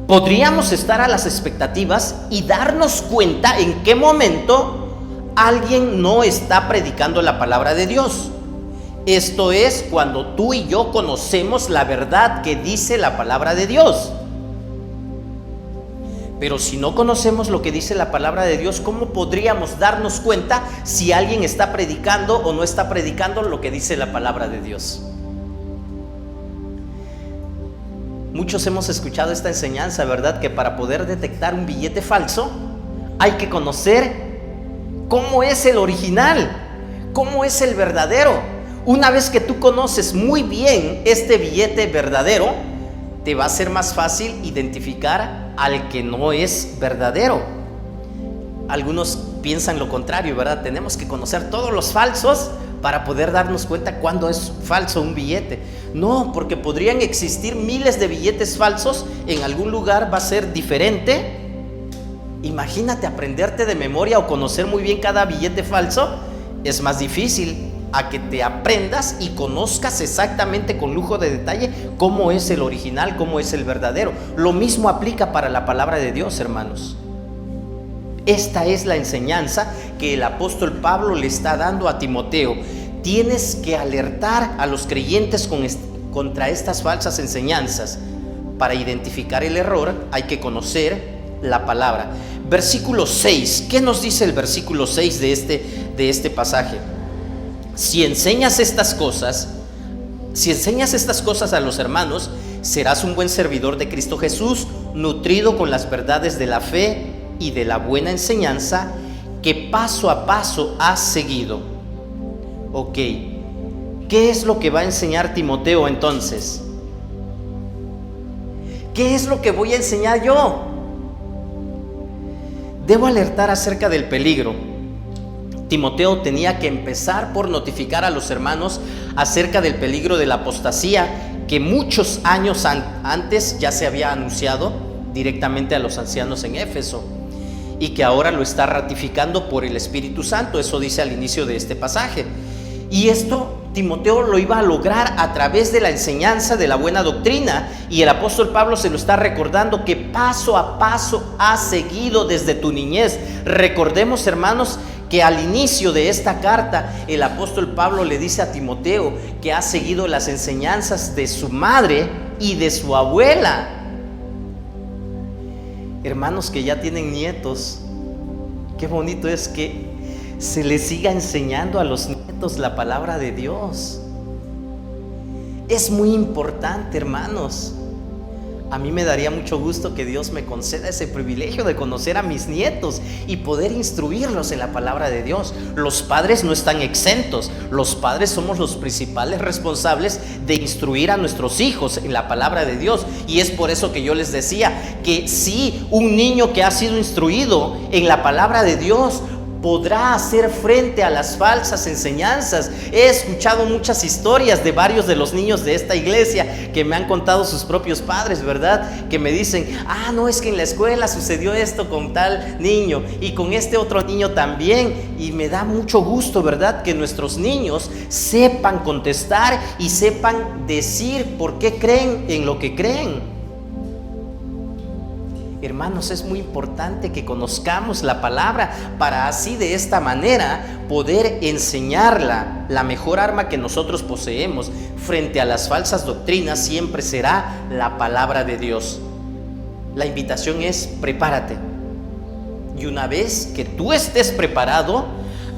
C: podríamos estar a las expectativas y darnos cuenta en qué momento alguien no está predicando la palabra de Dios. Esto es cuando tú y yo conocemos la verdad que dice la palabra de Dios. Pero si no conocemos lo que dice la palabra de Dios, ¿cómo podríamos darnos cuenta si alguien está predicando o no está predicando lo que dice la palabra de Dios? Muchos hemos escuchado esta enseñanza, ¿verdad? Que para poder detectar un billete falso hay que conocer cómo es el original, cómo es el verdadero. Una vez que tú conoces muy bien este billete verdadero, te va a ser más fácil identificar al que no es verdadero. Algunos piensan lo contrario, ¿verdad? Tenemos que conocer todos los falsos para poder darnos cuenta cuándo es falso un billete. No, porque podrían existir miles de billetes falsos, en algún lugar va a ser diferente. Imagínate aprenderte de memoria o conocer muy bien cada billete falso, es más difícil a que te aprendas y conozcas exactamente con lujo de detalle cómo es el original, cómo es el verdadero. Lo mismo aplica para la palabra de Dios, hermanos. Esta es la enseñanza que el apóstol Pablo le está dando a Timoteo. Tienes que alertar a los creyentes contra estas falsas enseñanzas. Para identificar el error hay que conocer la palabra. Versículo 6. ¿Qué nos dice el versículo 6 de este pasaje? Si enseñas estas cosas a los hermanos, serás un buen servidor de Cristo Jesús, nutrido con las verdades de la fe y de la buena enseñanza que paso a paso has seguido. Ok, ¿qué es lo que va a enseñar Timoteo entonces? ¿Qué es lo que voy a enseñar yo? Debo alertar acerca del peligro. Timoteo tenía que empezar por notificar a los hermanos acerca del peligro de la apostasía que muchos años antes ya se había anunciado directamente a los ancianos en Éfeso, y que ahora lo está ratificando por el Espíritu Santo. Eso dice al inicio de este pasaje. Y esto Timoteo lo iba a lograr a través de la enseñanza de la buena doctrina, y el apóstol Pablo se lo está recordando que paso a paso has seguido desde tu niñez. Recordemos, hermanos, que al inicio de esta carta el apóstol Pablo le dice a Timoteo que ha seguido las enseñanzas de su madre y de su abuela. Hermanos que ya tienen nietos, qué bonito es que se les siga enseñando a los nietos la palabra de Dios. Es muy importante, hermanos. A mí me daría mucho gusto que Dios me conceda ese privilegio de conocer a mis nietos y poder instruirlos en la palabra de Dios. Los padres no están exentos. Los padres somos los principales responsables de instruir a nuestros hijos en la palabra de Dios. Y es por eso que yo les decía que si un niño que ha sido instruido en la palabra de Dios podrá hacer frente a las falsas enseñanzas. He escuchado muchas historias de varios de los niños de esta iglesia que me han contado sus propios padres, ¿verdad? Que me dicen, no, es que en la escuela sucedió esto con tal niño y con este otro niño también. Y me da mucho gusto, ¿verdad? Que nuestros niños sepan contestar y sepan decir por qué creen en lo que creen. Hermanos, es muy importante que conozcamos la palabra para así de esta manera poder enseñarla. La mejor arma que nosotros poseemos frente a las falsas doctrinas siempre será la palabra de Dios. La invitación es: prepárate. Y una vez que tú estés preparado,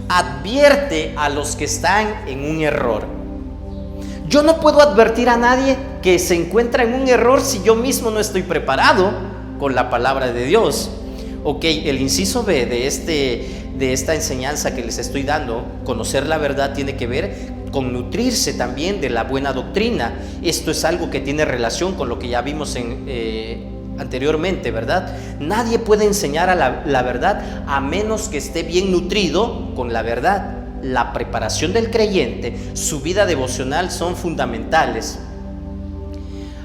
C: advierte a los que están en un error. Yo no puedo advertir a nadie que se encuentra en un error si yo mismo no estoy preparado con la palabra de Dios. Ok, el inciso B de esta enseñanza que les estoy dando, conocer la verdad, tiene que ver con nutrirse también de la buena doctrina. Esto es algo que tiene relación con lo que ya vimos anteriormente, ¿verdad? Nadie puede enseñar a la verdad a menos que esté bien nutrido con la verdad. La preparación del creyente, su vida devocional son fundamentales.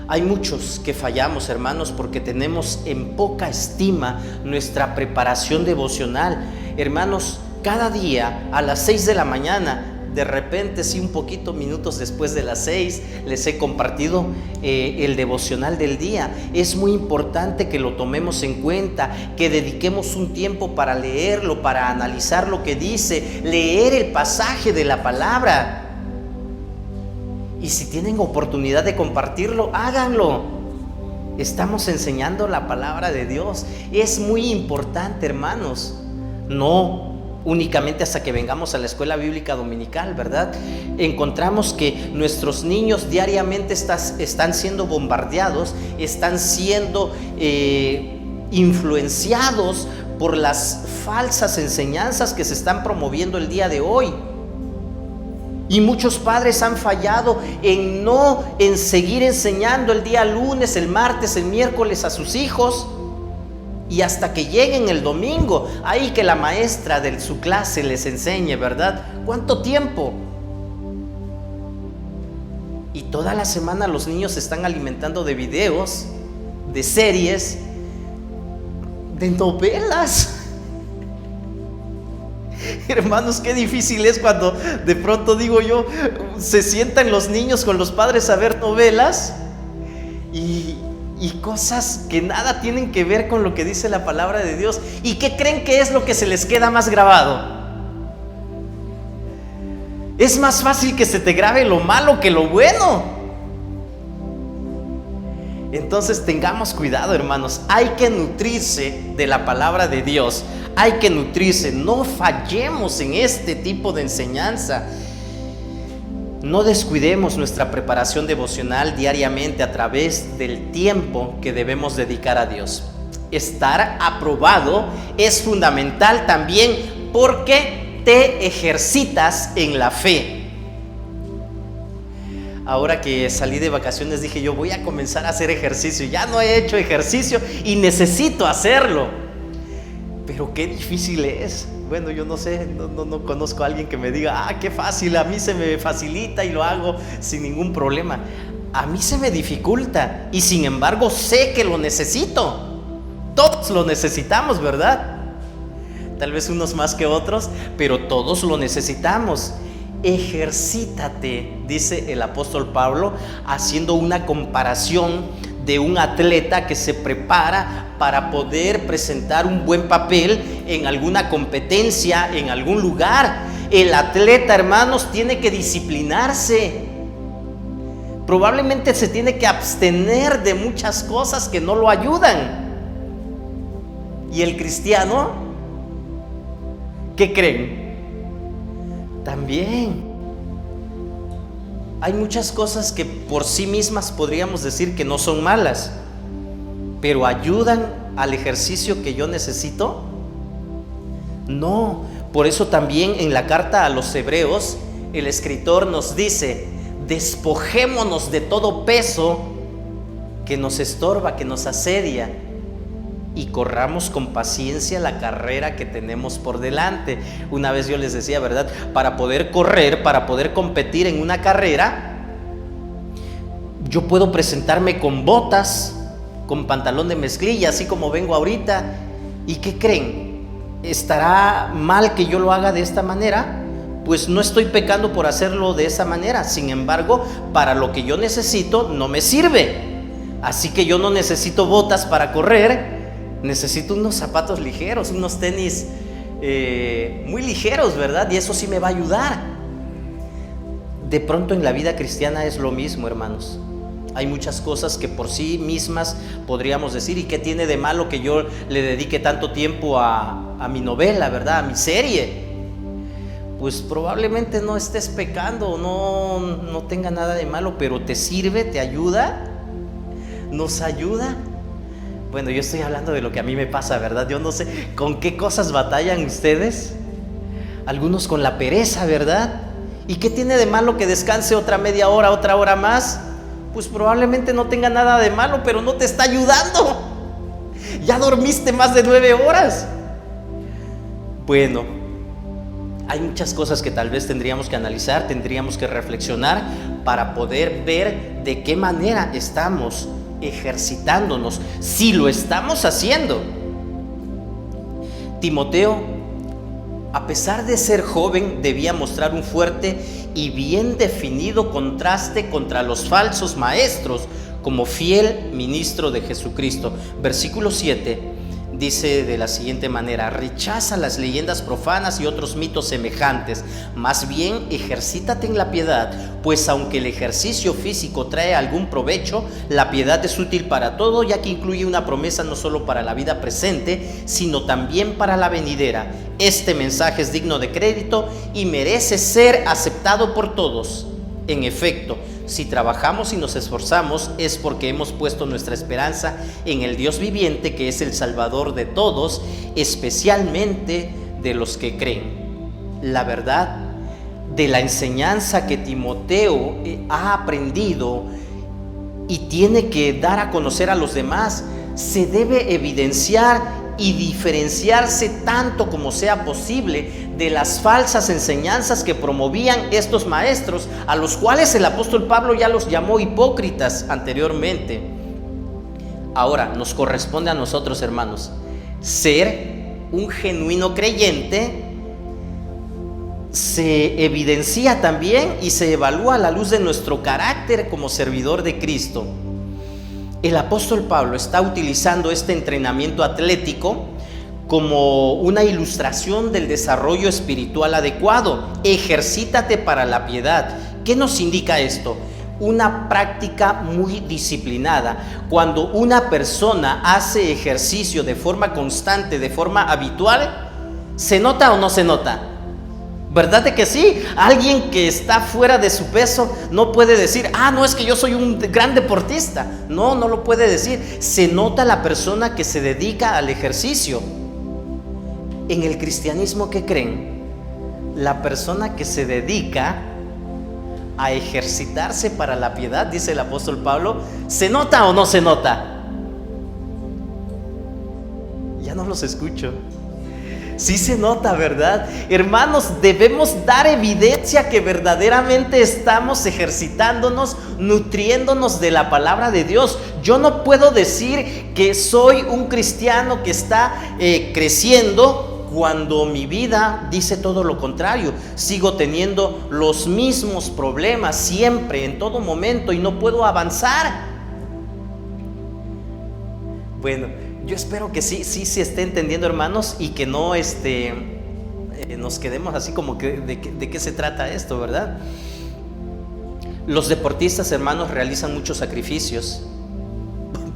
C: Hay muchos que fallamos, hermanos, porque tenemos en poca estima nuestra preparación devocional. Hermanos, cada día a las 6 de la mañana, de repente, sí, un poquito minutos después de las 6, les he compartido el devocional del día. Es muy importante que lo tomemos en cuenta, que dediquemos un tiempo para leerlo, para analizar lo que dice, leer el pasaje de la palabra. Y si tienen oportunidad de compartirlo, háganlo. Estamos enseñando la palabra de Dios. Es muy importante, hermanos. No únicamente hasta que vengamos a la escuela bíblica dominical, ¿verdad? Encontramos que nuestros niños diariamente están siendo bombardeados, están siendo influenciados por las falsas enseñanzas que se están promoviendo el día de hoy. Y muchos padres han fallado en seguir enseñando el día lunes, el martes, el miércoles a sus hijos, y hasta que lleguen el domingo, ahí que la maestra de su clase les enseñe, ¿verdad? ¿Cuánto tiempo? Y toda la semana los niños se están alimentando de videos, de series, de novelas. Hermanos, qué difícil es cuando de pronto, digo yo, se sientan los niños con los padres a ver novelas y cosas que nada tienen que ver con lo que dice la palabra de Dios. ¿Y qué creen que es lo que se les queda más grabado? Es más fácil que se te grabe lo malo que lo bueno. Entonces tengamos cuidado, hermanos. Hay que nutrirse de la palabra de Dios. Hay que nutrirse. No fallemos en este tipo de enseñanza. No descuidemos nuestra preparación devocional diariamente a través del tiempo que debemos dedicar a Dios. Estar aprobado es fundamental también porque te ejercitas en la fe. Ahora que salí de vacaciones dije yo voy a comenzar a hacer ejercicio. Ya no he hecho ejercicio y necesito hacerlo. Pero qué difícil es. Bueno, yo no sé, no conozco a alguien que me diga, qué fácil, a mí se me facilita y lo hago sin ningún problema. A mí se me dificulta y sin embargo sé que lo necesito. Todos lo necesitamos, ¿verdad? Tal vez unos más que otros, pero todos lo necesitamos. Ejercítate, dice el apóstol Pablo, haciendo una comparación de un atleta que se prepara para poder presentar un buen papel en alguna competencia, en algún lugar. El atleta, hermanos, tiene que disciplinarse. Probablemente se tiene que abstener de muchas cosas que no lo ayudan. ¿Y el cristiano? ¿Qué creen? También hay muchas cosas que por sí mismas podríamos decir que no son malas, pero ¿ayudan al ejercicio que yo necesito? No. Por eso también en la carta a los Hebreos el escritor nos dice: despojémonos de todo peso que nos estorba, que nos asedia, y corramos con paciencia la carrera que tenemos por delante. Una vez yo les decía, ¿verdad? Para poder correr, para poder competir en una carrera, yo puedo presentarme con botas, con pantalón de mezclilla, así como vengo ahorita. ¿Y qué creen? ¿Estará mal que yo lo haga de esta manera? Pues no estoy pecando por hacerlo de esa manera. Sin embargo, para lo que yo necesito no me sirve. Así que yo no necesito botas para correr. Necesito unos zapatos ligeros, unos tenis muy ligeros, ¿verdad? Y eso sí me va a ayudar. De pronto en la vida cristiana es lo mismo, hermanos. Hay muchas cosas que por sí mismas podríamos decir, ¿y qué tiene de malo que yo le dedique tanto tiempo a mi novela, ¿verdad? A mi serie. Pues probablemente no estés pecando, no tenga nada de malo, pero te sirve, te ayuda, nos ayuda. Bueno, yo estoy hablando de lo que a mí me pasa, ¿verdad? Yo no sé con qué cosas batallan ustedes. Algunos con la pereza, ¿verdad? ¿Y qué tiene de malo que descanse otra media hora, otra hora más? Pues probablemente no tenga nada de malo, pero no te está ayudando. Ya dormiste más de 9 horas. Bueno, hay muchas cosas que tal vez tendríamos que analizar, tendríamos que reflexionar para poder ver de qué manera estamos ejercitándonos, si lo estamos haciendo. Timoteo, a pesar de ser joven, debía mostrar un fuerte y bien definido contraste contra los falsos maestros, como fiel ministro de Jesucristo. Versículo 7 dice de la siguiente manera: rechaza las leyendas profanas y otros mitos semejantes, más bien ejercítate en la piedad, pues aunque el ejercicio físico trae algún provecho, la piedad es útil para todo, ya que incluye una promesa no solo para la vida presente, sino también para la venidera. Este mensaje es digno de crédito y merece ser aceptado por todos. En efecto, si trabajamos y nos esforzamos, es porque hemos puesto nuestra esperanza en el Dios viviente, que es el Salvador de todos, especialmente de los que creen. La verdad de la enseñanza que Timoteo ha aprendido y tiene que dar a conocer a los demás se debe evidenciar y diferenciarse tanto como sea posible de las falsas enseñanzas que promovían estos maestros, a los cuales el apóstol Pablo ya los llamó hipócritas anteriormente. Ahora nos corresponde a nosotros, hermanos, ser un genuino creyente. Se evidencia también y se evalúa a la luz de nuestro carácter como servidor de Cristo. El apóstol Pablo está utilizando este entrenamiento atlético como una ilustración del desarrollo espiritual adecuado. Ejercítate para la piedad. ¿Qué nos indica esto? Una práctica muy disciplinada. Cuando una persona hace ejercicio de forma constante, de forma habitual, ¿se nota o no se nota? ¿Verdad de que sí? Alguien que está fuera de su peso no puede decir: no, es que yo soy un gran deportista. No lo puede decir. Se nota la persona que se dedica al ejercicio. En el cristianismo, ¿qué creen? La persona que se dedica a ejercitarse para la piedad, dice el apóstol Pablo, ¿se nota o no se nota? Ya no los escucho. Sí se nota, ¿verdad? Hermanos, debemos dar evidencia que verdaderamente estamos ejercitándonos, nutriéndonos de la palabra de Dios. Yo no puedo decir que soy un cristiano que está creciendo cuando mi vida dice todo lo contrario. Sigo teniendo los mismos problemas siempre, en todo momento, y no puedo avanzar. Bueno, yo espero que sí se esté entendiendo, hermanos, y que no nos quedemos así como que de qué se trata esto, ¿verdad? Los deportistas, hermanos, realizan muchos sacrificios.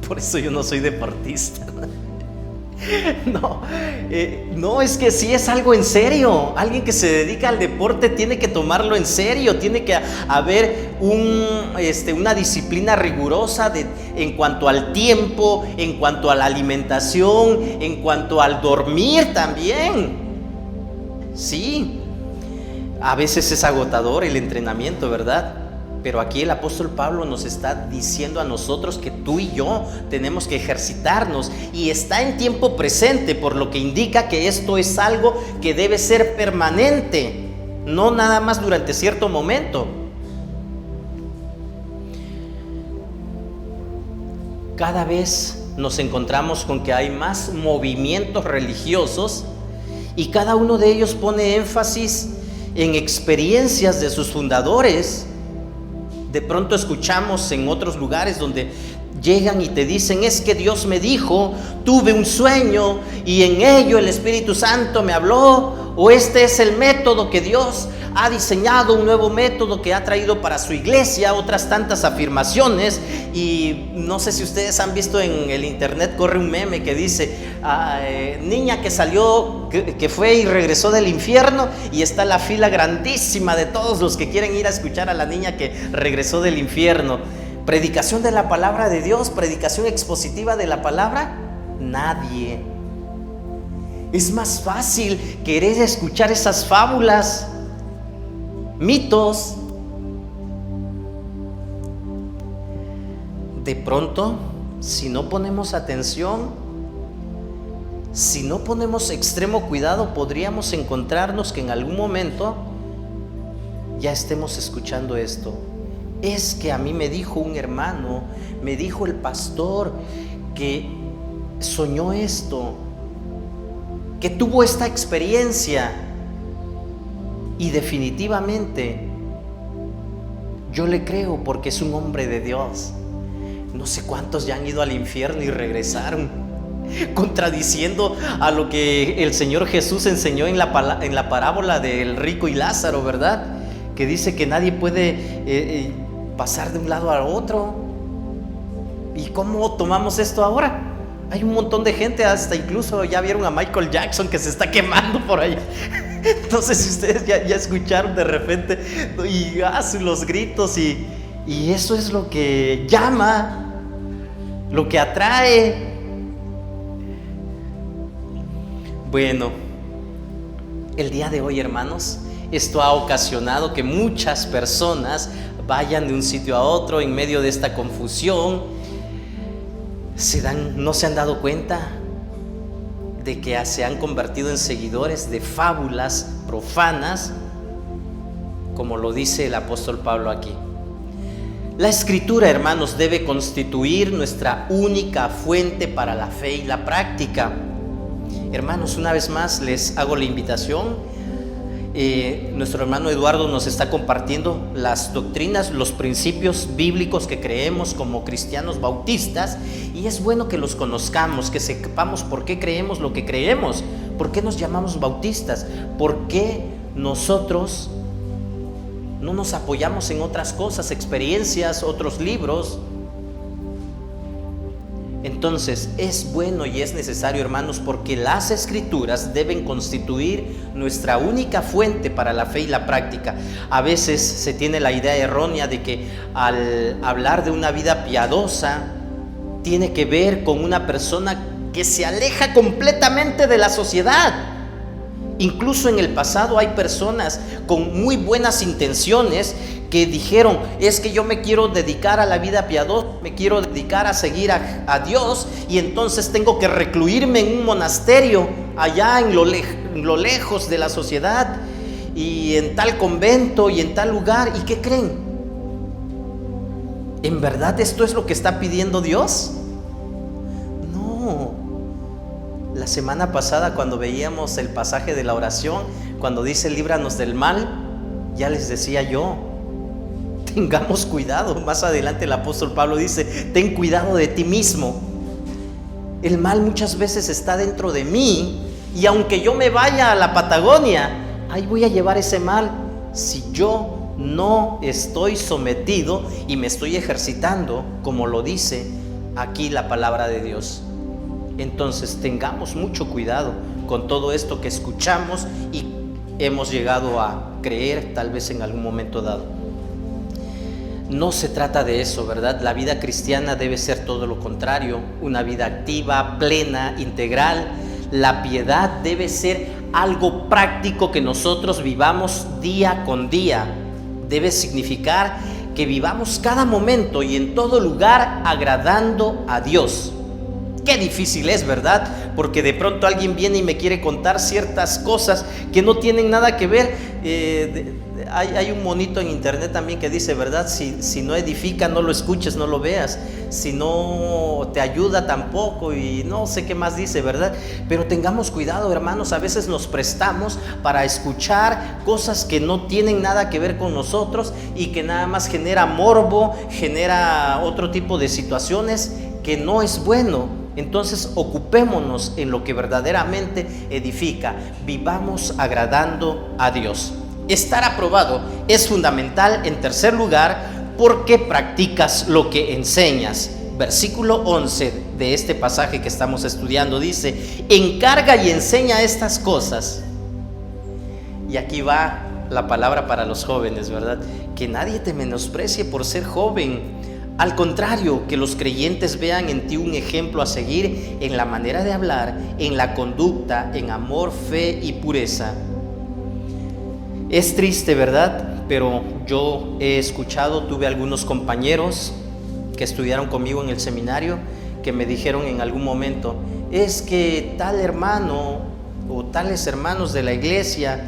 C: Por eso yo no soy deportista. No, es que sí es algo en serio. Alguien que se dedica al deporte tiene que tomarlo en serio. Tiene que haber una disciplina rigurosa en cuanto al tiempo, en cuanto a la alimentación, en cuanto al dormir también. Sí, a veces es agotador el entrenamiento, ¿verdad? Pero aquí el apóstol Pablo nos está diciendo a nosotros que tú y yo tenemos que ejercitarnos, y está en tiempo presente, por lo que indica que esto es algo que debe ser permanente, no nada más durante cierto momento. Cada vez nos encontramos con que hay más movimientos religiosos y cada uno de ellos pone énfasis en experiencias de sus fundadores. De pronto escuchamos en otros lugares donde llegan y te dicen: es que Dios me dijo, tuve un sueño y en ello el Espíritu Santo me habló, o este es el método que Dios ha diseñado, un nuevo método que ha traído para su iglesia, otras tantas afirmaciones. Y no sé si ustedes han visto en el internet, corre un meme que dice: niña que salió, que fue y regresó del infierno, y está la fila grandísima de todos los que quieren ir a escuchar a la niña que regresó del infierno. Predicación de la palabra de Dios, predicación expositiva de la palabra, nadie. Es más fácil querer escuchar esas fábulas, mitos. De pronto, si no ponemos atención, si no ponemos extremo cuidado, podríamos encontrarnos que en algún momento ya estemos escuchando esto. Es que a mí me dijo un hermano, me dijo el pastor que soñó esto, que tuvo esta experiencia, y definitivamente yo le creo porque es un hombre de Dios. No sé cuántos ya han ido al infierno y regresaron. contradiciendo a lo que el Señor Jesús enseñó en la parábola del rico y Lázaro, ¿verdad? Que dice que nadie puede pasar de un lado al otro. ¿Y cómo tomamos esto ahora? Hay un montón de gente, hasta incluso ya vieron a Michael Jackson que se está quemando por allá. No sé si ustedes ya escucharon de repente, y los gritos, y eso es lo que llama, lo que atrae. Bueno, el día de hoy, hermanos, esto ha ocasionado que muchas personas vayan de un sitio a otro en medio de esta confusión. ¿No se han dado cuenta de que se han convertido en seguidores de fábulas profanas, como lo dice el apóstol Pablo aquí? La Escritura, hermanos, debe constituir nuestra única fuente para la fe y la práctica. Hermanos, una vez más les hago la invitación. Nuestro hermano Eduardo nos está compartiendo las doctrinas, los principios bíblicos que creemos como cristianos bautistas, y es bueno que los conozcamos, que sepamos por qué creemos lo que creemos, por qué nos llamamos bautistas, por qué nosotros no nos apoyamos en otras cosas, experiencias, otros libros. Entonces es bueno y es necesario, hermanos, porque las Escrituras deben constituir nuestra única fuente para la fe y la práctica. A veces se tiene la idea errónea de que al hablar de una vida piadosa tiene que ver con una persona que se aleja completamente de la sociedad. Incluso en el pasado hay personas con muy buenas intenciones que dijeron: es que yo me quiero dedicar a la vida piadosa, me quiero dedicar a seguir a Dios, y entonces tengo que recluirme en un monasterio allá en lo lejos de la sociedad, y en tal convento y en tal lugar. ¿Y qué creen? ¿En verdad esto es lo que está pidiendo Dios? No. La semana pasada, cuando veíamos el pasaje de la oración, cuando dice líbranos del mal, ya les decía yo, tengamos cuidado. Más adelante el apóstol Pablo dice: ten cuidado de ti mismo. El mal muchas veces está dentro de mí, y aunque yo me vaya a la Patagonia, ahí voy a llevar ese mal si yo no estoy sometido y me estoy ejercitando, como lo dice aquí la palabra de Dios. Entonces tengamos mucho cuidado con todo esto que escuchamos y hemos llegado a creer tal vez en algún momento dado. No se trata de eso, ¿verdad? La vida cristiana debe ser todo lo contrario, una vida activa, plena, integral. La piedad debe ser algo práctico que nosotros vivamos día con día. Debe significar que vivamos cada momento y en todo lugar agradando a Dios. Qué difícil es, ¿verdad? Porque de pronto alguien viene y me quiere contar ciertas cosas que no tienen nada que ver. Hay un monito en internet también que dice, ¿verdad? Si no edifica, no lo escuches, no lo veas. Si no te ayuda, tampoco. Y no sé qué más dice, ¿verdad? Pero tengamos cuidado, hermanos. A veces nos prestamos para escuchar cosas que no tienen nada que ver con nosotros y que nada más genera morbo, genera otro tipo de situaciones que no es bueno. Entonces ocupémonos en lo que verdaderamente edifica. Vivamos agradando a Dios. Estar aprobado es fundamental, en tercer lugar, porque practicas lo que enseñas. Versículo 11 de este pasaje que estamos estudiando dice: encarga y enseña estas cosas. Y aquí va la palabra para los jóvenes, ¿verdad? Que nadie te menosprecie por ser joven. Al contrario, que los creyentes vean en ti un ejemplo a seguir en la manera de hablar, en la conducta, en amor, fe y pureza. Es triste, ¿verdad? Pero yo he escuchado, tuve algunos compañeros que estudiaron conmigo en el seminario que me dijeron en algún momento: es que tal hermano o tales hermanos de la iglesia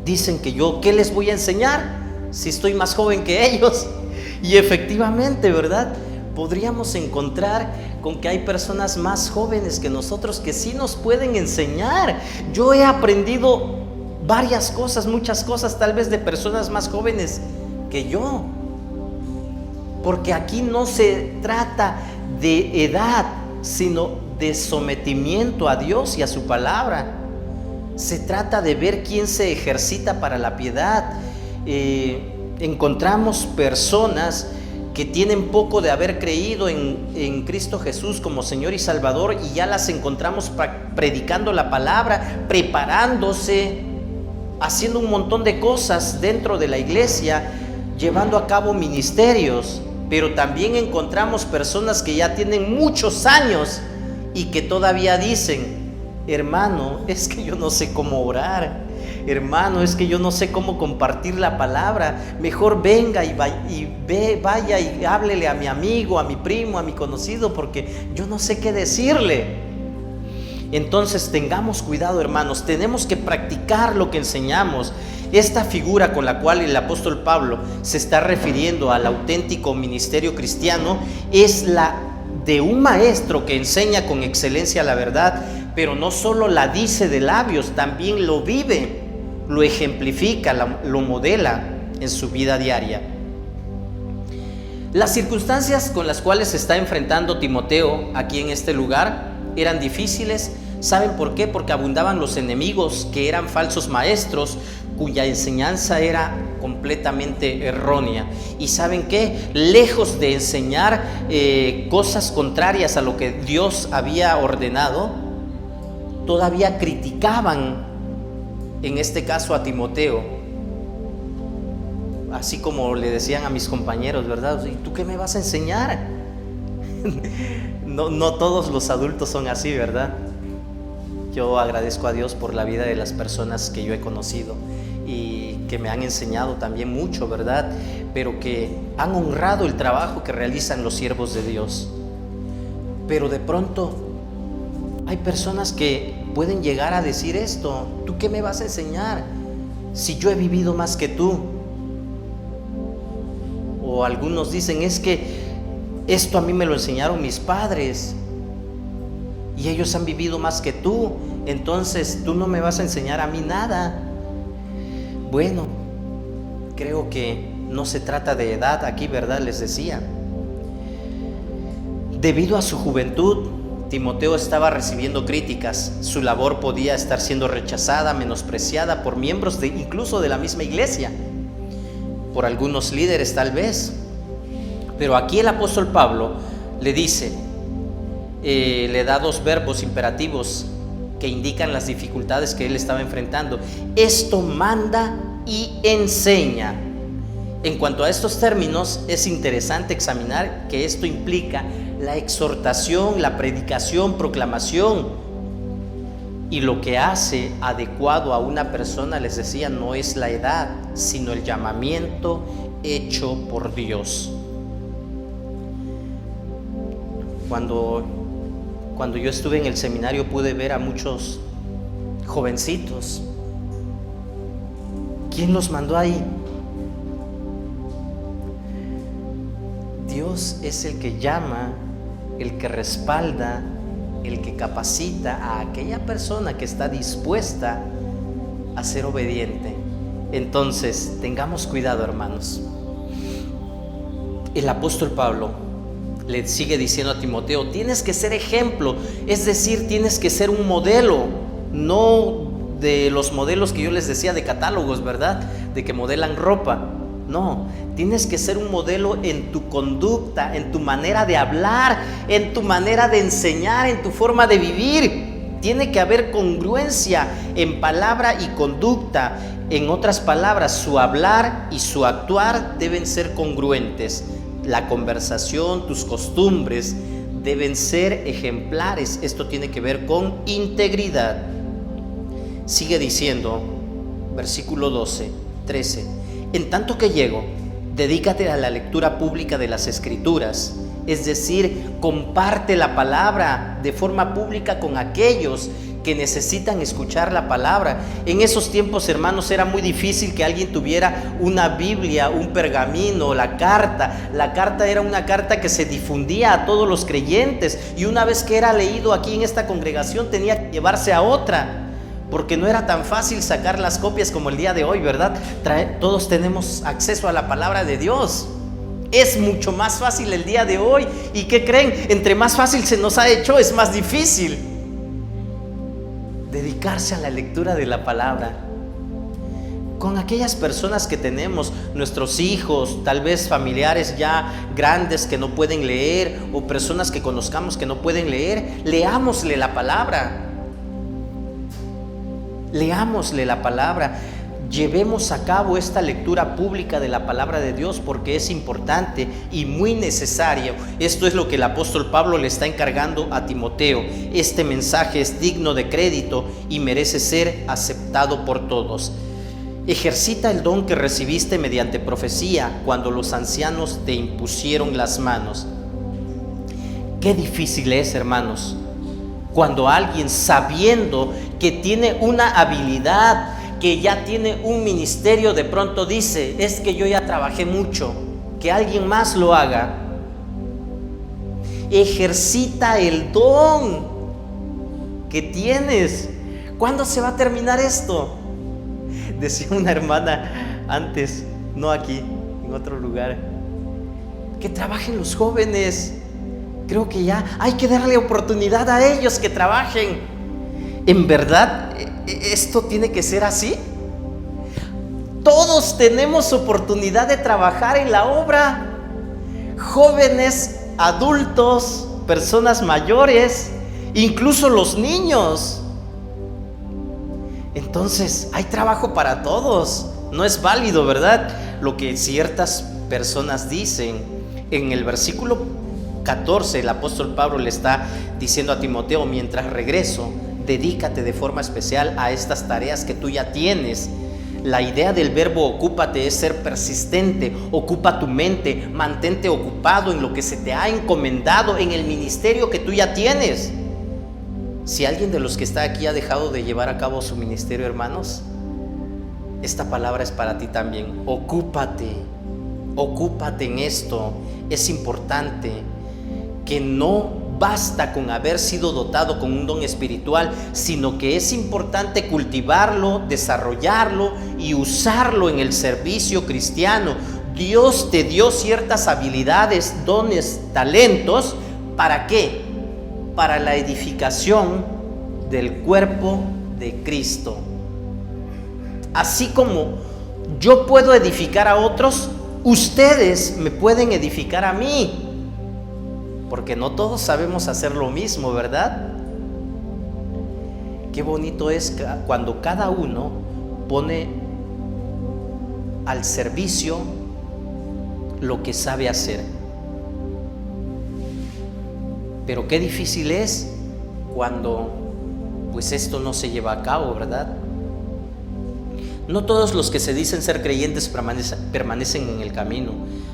C: dicen que yo, ¿qué les voy a enseñar si estoy más joven que ellos? Y efectivamente, ¿verdad? Podríamos encontrar con que hay personas más jóvenes que nosotros que sí nos pueden enseñar. Yo he aprendido varias cosas, muchas cosas, tal vez de personas más jóvenes que yo. Porque aquí no se trata de edad, sino de sometimiento a Dios y a su palabra. Se trata de ver quién se ejercita para la piedad. Encontramos personas que tienen poco de haber creído en Cristo Jesús como Señor y Salvador, y ya las encontramos predicando la palabra, preparándose, haciendo un montón de cosas dentro de la iglesia, llevando a cabo ministerios. Pero también encontramos personas que ya tienen muchos años y que todavía dicen: hermano, es que yo no sé cómo orar, hermano, es que yo no sé cómo compartir la palabra, mejor venga vaya y háblele a mi amigo, a mi primo, a mi conocido, porque yo no sé qué decirle. Entonces tengamos cuidado, hermanos, tenemos que practicar lo que enseñamos. Esta figura con la cual el apóstol Pablo se está refiriendo al auténtico ministerio cristiano es la de un maestro que enseña con excelencia la verdad, pero no solo la dice de labios, también lo vive, lo ejemplifica, lo modela en su vida diaria. Las circunstancias con las cuales se está enfrentando Timoteo aquí en este lugar eran difíciles. ¿Saben por qué? Porque abundaban los enemigos, que eran falsos maestros, cuya enseñanza era completamente errónea. ¿Y saben qué? Lejos de enseñar cosas contrarias a lo que Dios había ordenado, todavía criticaban, en este caso a Timoteo, así como le decían a mis compañeros, ¿verdad? ¿Y tú qué me vas a enseñar? No todos los adultos son así, ¿verdad? Yo agradezco a Dios por la vida de las personas que yo he conocido y que me han enseñado también mucho, ¿verdad? Pero que han honrado el trabajo que realizan los siervos de Dios. Pero de pronto hay personas que pueden llegar a decir esto: ¿tú qué me vas a enseñar si yo he vivido más que tú? O algunos dicen: es que esto a mí me lo enseñaron mis padres y ellos han vivido más que tú, entonces tú no me vas a enseñar a mí nada. Bueno, creo que no se trata de edad aquí, ¿verdad? Les decía, debido a su juventud, Timoteo estaba recibiendo críticas. Su labor podía estar siendo rechazada, menospreciada por miembros incluso de la misma iglesia, por algunos líderes tal vez. Pero aquí el apóstol Pablo le dice, le da dos verbos imperativos que indican las dificultades que él estaba enfrentando. Esto manda y enseña. En cuanto a estos términos, es interesante examinar que esto implica la exhortación, la predicación, proclamación. Y lo que hace adecuado a una persona, les decía, no es la edad, sino el llamamiento hecho por Dios. Cuando yo estuve en el seminario pude ver a muchos jovencitos. ¿Quién los mandó ahí? Dios es el que llama, el que respalda, el que capacita a aquella persona que está dispuesta a ser obediente. Entonces, tengamos cuidado, hermanos. El apóstol Pablo le sigue diciendo a Timoteo: tienes que ser ejemplo, es decir, tienes que ser un modelo, no de los modelos que yo les decía de catálogos, ¿verdad? De que modelan ropa. No, tienes que ser un modelo en tu conducta, en tu manera de hablar, en tu manera de enseñar, en tu forma de vivir. Tiene que haber congruencia en palabra y conducta. En otras palabras, su hablar y su actuar deben ser congruentes. La conversación, tus costumbres deben ser ejemplares. Esto tiene que ver con integridad. Sigue diciendo, versículo 13: en tanto que llego, dedícate a la lectura pública de las Escrituras, es decir, comparte la palabra de forma pública con aquellos que necesitan escuchar la palabra. En esos tiempos, hermanos, era muy difícil que alguien tuviera una Biblia, un pergamino, la carta. La carta era una carta que se difundía a todos los creyentes, y una vez que era leído aquí en esta congregación tenía que llevarse a otra, porque no era tan fácil sacar las copias como el día de hoy, ¿verdad? Todos tenemos acceso a la palabra de Dios. Es mucho más fácil el día de hoy. ¿Y qué creen? Entre más fácil se nos ha hecho, es más difícil dedicarse a la lectura de la palabra. Con aquellas personas que tenemos, nuestros hijos, tal vez familiares ya grandes que no pueden leer, o personas que conozcamos que no pueden leer, leámosle la palabra. Leámosle la palabra. Llevemos a cabo esta lectura pública de la palabra de Dios, porque es importante y muy necesario. Esto es lo que el apóstol Pablo le está encargando a Timoteo. Este mensaje es digno de crédito y merece ser aceptado por todos. Ejercita el don que recibiste mediante profecía cuando los ancianos te impusieron las manos. Qué difícil es, hermanos, cuando alguien, sabiendo que tiene una habilidad, que ya tiene un ministerio, de pronto dice: es que yo ya trabajé mucho, que alguien más lo haga. Ejercita el don que tienes. ¿Cuándo se va a terminar esto? Decía una hermana antes, no aquí, en otro lugar, que trabajen los jóvenes. Creo que ya hay que darle oportunidad a ellos que trabajen. ¿En verdad esto tiene que ser así? Todos tenemos oportunidad de trabajar en la obra. Jóvenes, adultos, personas mayores, incluso los niños. Entonces, hay trabajo para todos. No es válido, ¿verdad?, lo que ciertas personas dicen. En el versículo 14, el apóstol Pablo le está diciendo a Timoteo: mientras regreso, dedícate de forma especial a estas tareas que tú ya tienes. La idea del verbo ocúpate es ser persistente. Ocupa tu mente, mantente ocupado en lo que se te ha encomendado, en el ministerio que tú ya tienes. Si alguien de los que está aquí ha dejado de llevar a cabo su ministerio, hermanos, esta palabra es para ti también. Ocúpate en esto. Es importante que no basta con haber sido dotado con un don espiritual, sino que es importante cultivarlo, desarrollarlo y usarlo en el servicio cristiano. Dios te dio ciertas habilidades, dones, talentos. ¿Para qué? Para la edificación del cuerpo de Cristo. Así como yo puedo edificar a otros, ustedes me pueden edificar a mí. Porque no todos sabemos hacer lo mismo, ¿verdad? Qué bonito es cuando cada uno pone al servicio lo que sabe hacer. Pero qué difícil es cuando pues esto no se lleva a cabo, ¿verdad? No todos los que se dicen ser creyentes permanecen en el camino.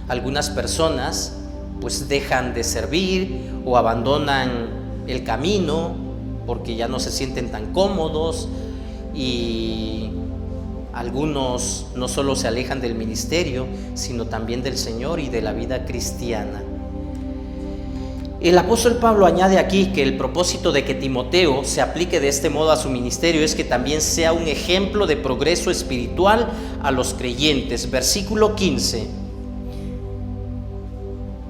C: Algunas personas pues dejan de servir o abandonan el camino porque ya no se sienten tan cómodos, y algunos no solo se alejan del ministerio, sino también del Señor y de la vida cristiana. El apóstol Pablo añade aquí que el propósito de que Timoteo se aplique de este modo a su ministerio es que también sea un ejemplo de progreso espiritual a los creyentes. Versículo 15.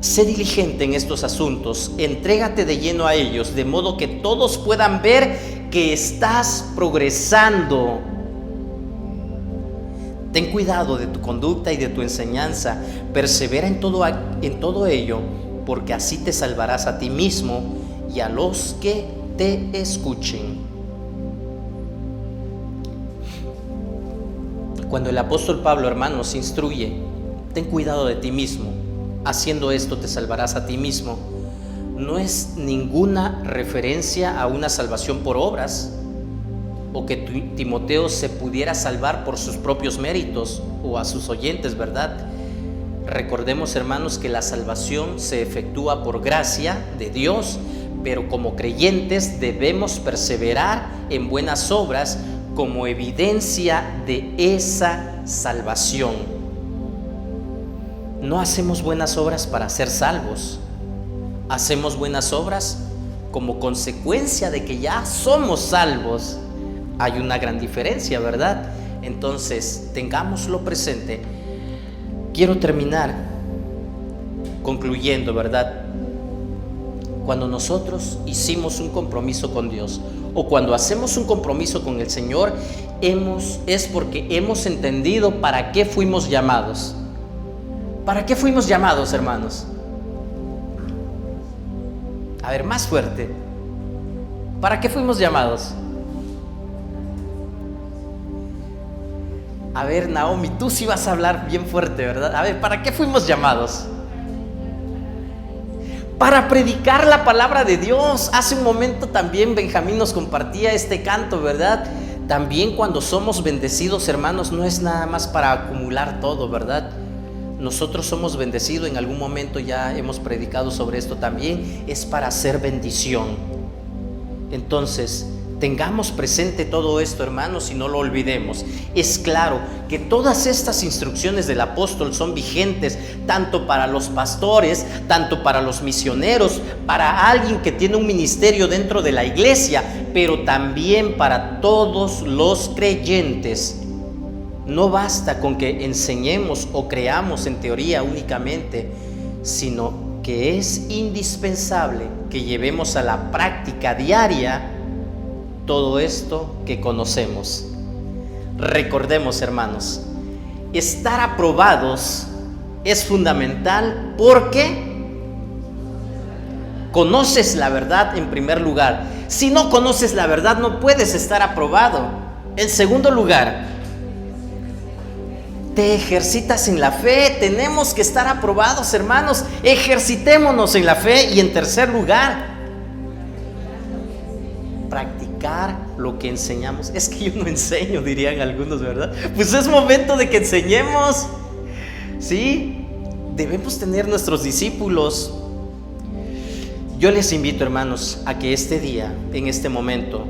C: Sé diligente en estos asuntos, entrégate de lleno a ellos, de modo que todos puedan ver que estás progresando. Ten cuidado de tu conducta y de tu enseñanza, persevera en todo ello, porque así te salvarás a ti mismo y a los que te escuchen. Cuando el apóstol Pablo, hermanos, instruye: ten cuidado de ti mismo, haciendo esto te salvarás a ti mismo, no es ninguna referencia a una salvación por obras, o que Timoteo se pudiera salvar por sus propios méritos, o a sus oyentes, ¿verdad? Recordemos, hermanos, que la salvación se efectúa por gracia de Dios, pero como creyentes debemos perseverar en buenas obras como evidencia de esa salvación. No hacemos buenas obras para ser salvos, hacemos buenas obras como consecuencia de que ya somos salvos. Hay una gran diferencia, ¿verdad? Entonces, tengámoslo presente. Quiero terminar concluyendo, ¿verdad? Cuando nosotros hicimos un compromiso con Dios o cuando hacemos un compromiso con el Señor, es porque hemos entendido para qué fuimos llamados. ¿Para qué fuimos llamados, hermanos? A ver, más fuerte. ¿Para qué fuimos llamados? A ver, Naomi, tú sí vas a hablar bien fuerte, ¿verdad? A ver, ¿para qué fuimos llamados? Para predicar la palabra de Dios. Hace un momento también Benjamín nos compartía este canto, ¿verdad? También cuando somos bendecidos, hermanos, no es nada más para acumular todo, ¿verdad? Nosotros somos bendecidos, en algún momento ya hemos predicado sobre esto también, es para hacer bendición. Entonces, tengamos presente todo esto, hermanos, y no lo olvidemos. Es claro que todas estas instrucciones del apóstol son vigentes tanto para los pastores, tanto para los misioneros, para alguien que tiene un ministerio dentro de la iglesia, pero también para todos los creyentes. No basta con que enseñemos o creamos en teoría únicamente, sino que es indispensable que llevemos a la práctica diaria todo esto que conocemos. Recordemos, hermanos, estar aprobados es fundamental porque conoces la verdad en primer lugar. Si no conoces la verdad, no puedes estar aprobado. En segundo lugar, te ejercitas en la fe. Tenemos que estar aprobados, hermanos. Ejercitémonos en la fe. Y en tercer lugar, practicar lo que enseñamos. Es que yo no enseño, dirían algunos, ¿verdad? Pues es momento de que enseñemos. Sí, debemos tener nuestros discípulos. Yo les invito, hermanos, a que este día, en este momento,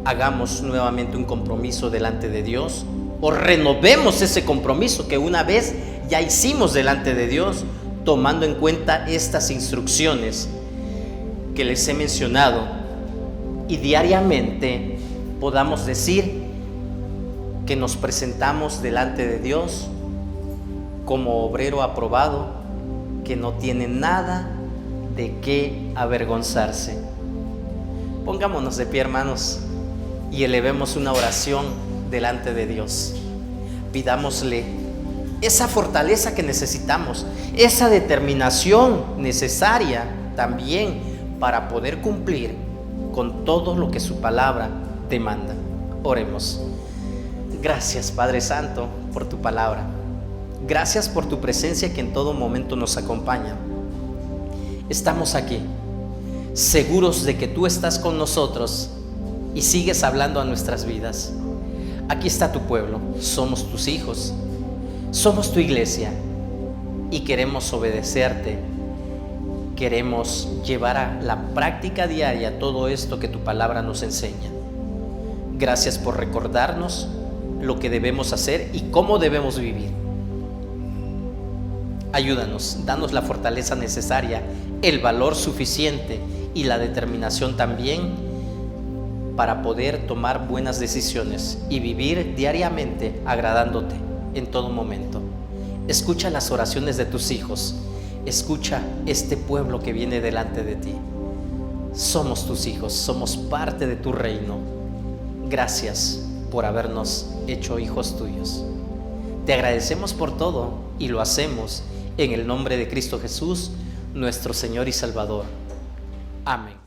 C: hagamos nuevamente un compromiso delante de Dios, o renovemos ese compromiso que una vez ya hicimos delante de Dios, tomando en cuenta estas instrucciones que les he mencionado, y diariamente podamos decir que nos presentamos delante de Dios como obrero aprobado, que no tiene nada de qué avergonzarse. Pongámonos de pie, hermanos, y elevemos una oración delante de Dios. Pidámosle esa fortaleza que necesitamos, esa determinación necesaria también para poder cumplir con todo lo que su palabra demanda. Oremos. Gracias, Padre Santo, por tu palabra. Gracias por tu presencia que en todo momento nos acompaña. Estamos aquí, seguros de que tú estás con nosotros y sigues hablando a nuestras vidas. Aquí está tu pueblo, somos tus hijos, somos tu iglesia y queremos obedecerte. Queremos llevar a la práctica diaria todo esto que tu palabra nos enseña. Gracias por recordarnos lo que debemos hacer y cómo debemos vivir. Ayúdanos, danos la fortaleza necesaria, el valor suficiente y la determinación también para poder tomar buenas decisiones y vivir diariamente agradándote en todo momento. Escucha las oraciones de tus hijos. Escucha este pueblo que viene delante de ti. Somos tus hijos, somos parte de tu reino. Gracias por habernos hecho hijos tuyos. Te agradecemos por todo y lo hacemos en el nombre de Cristo Jesús, nuestro Señor y Salvador. Amén.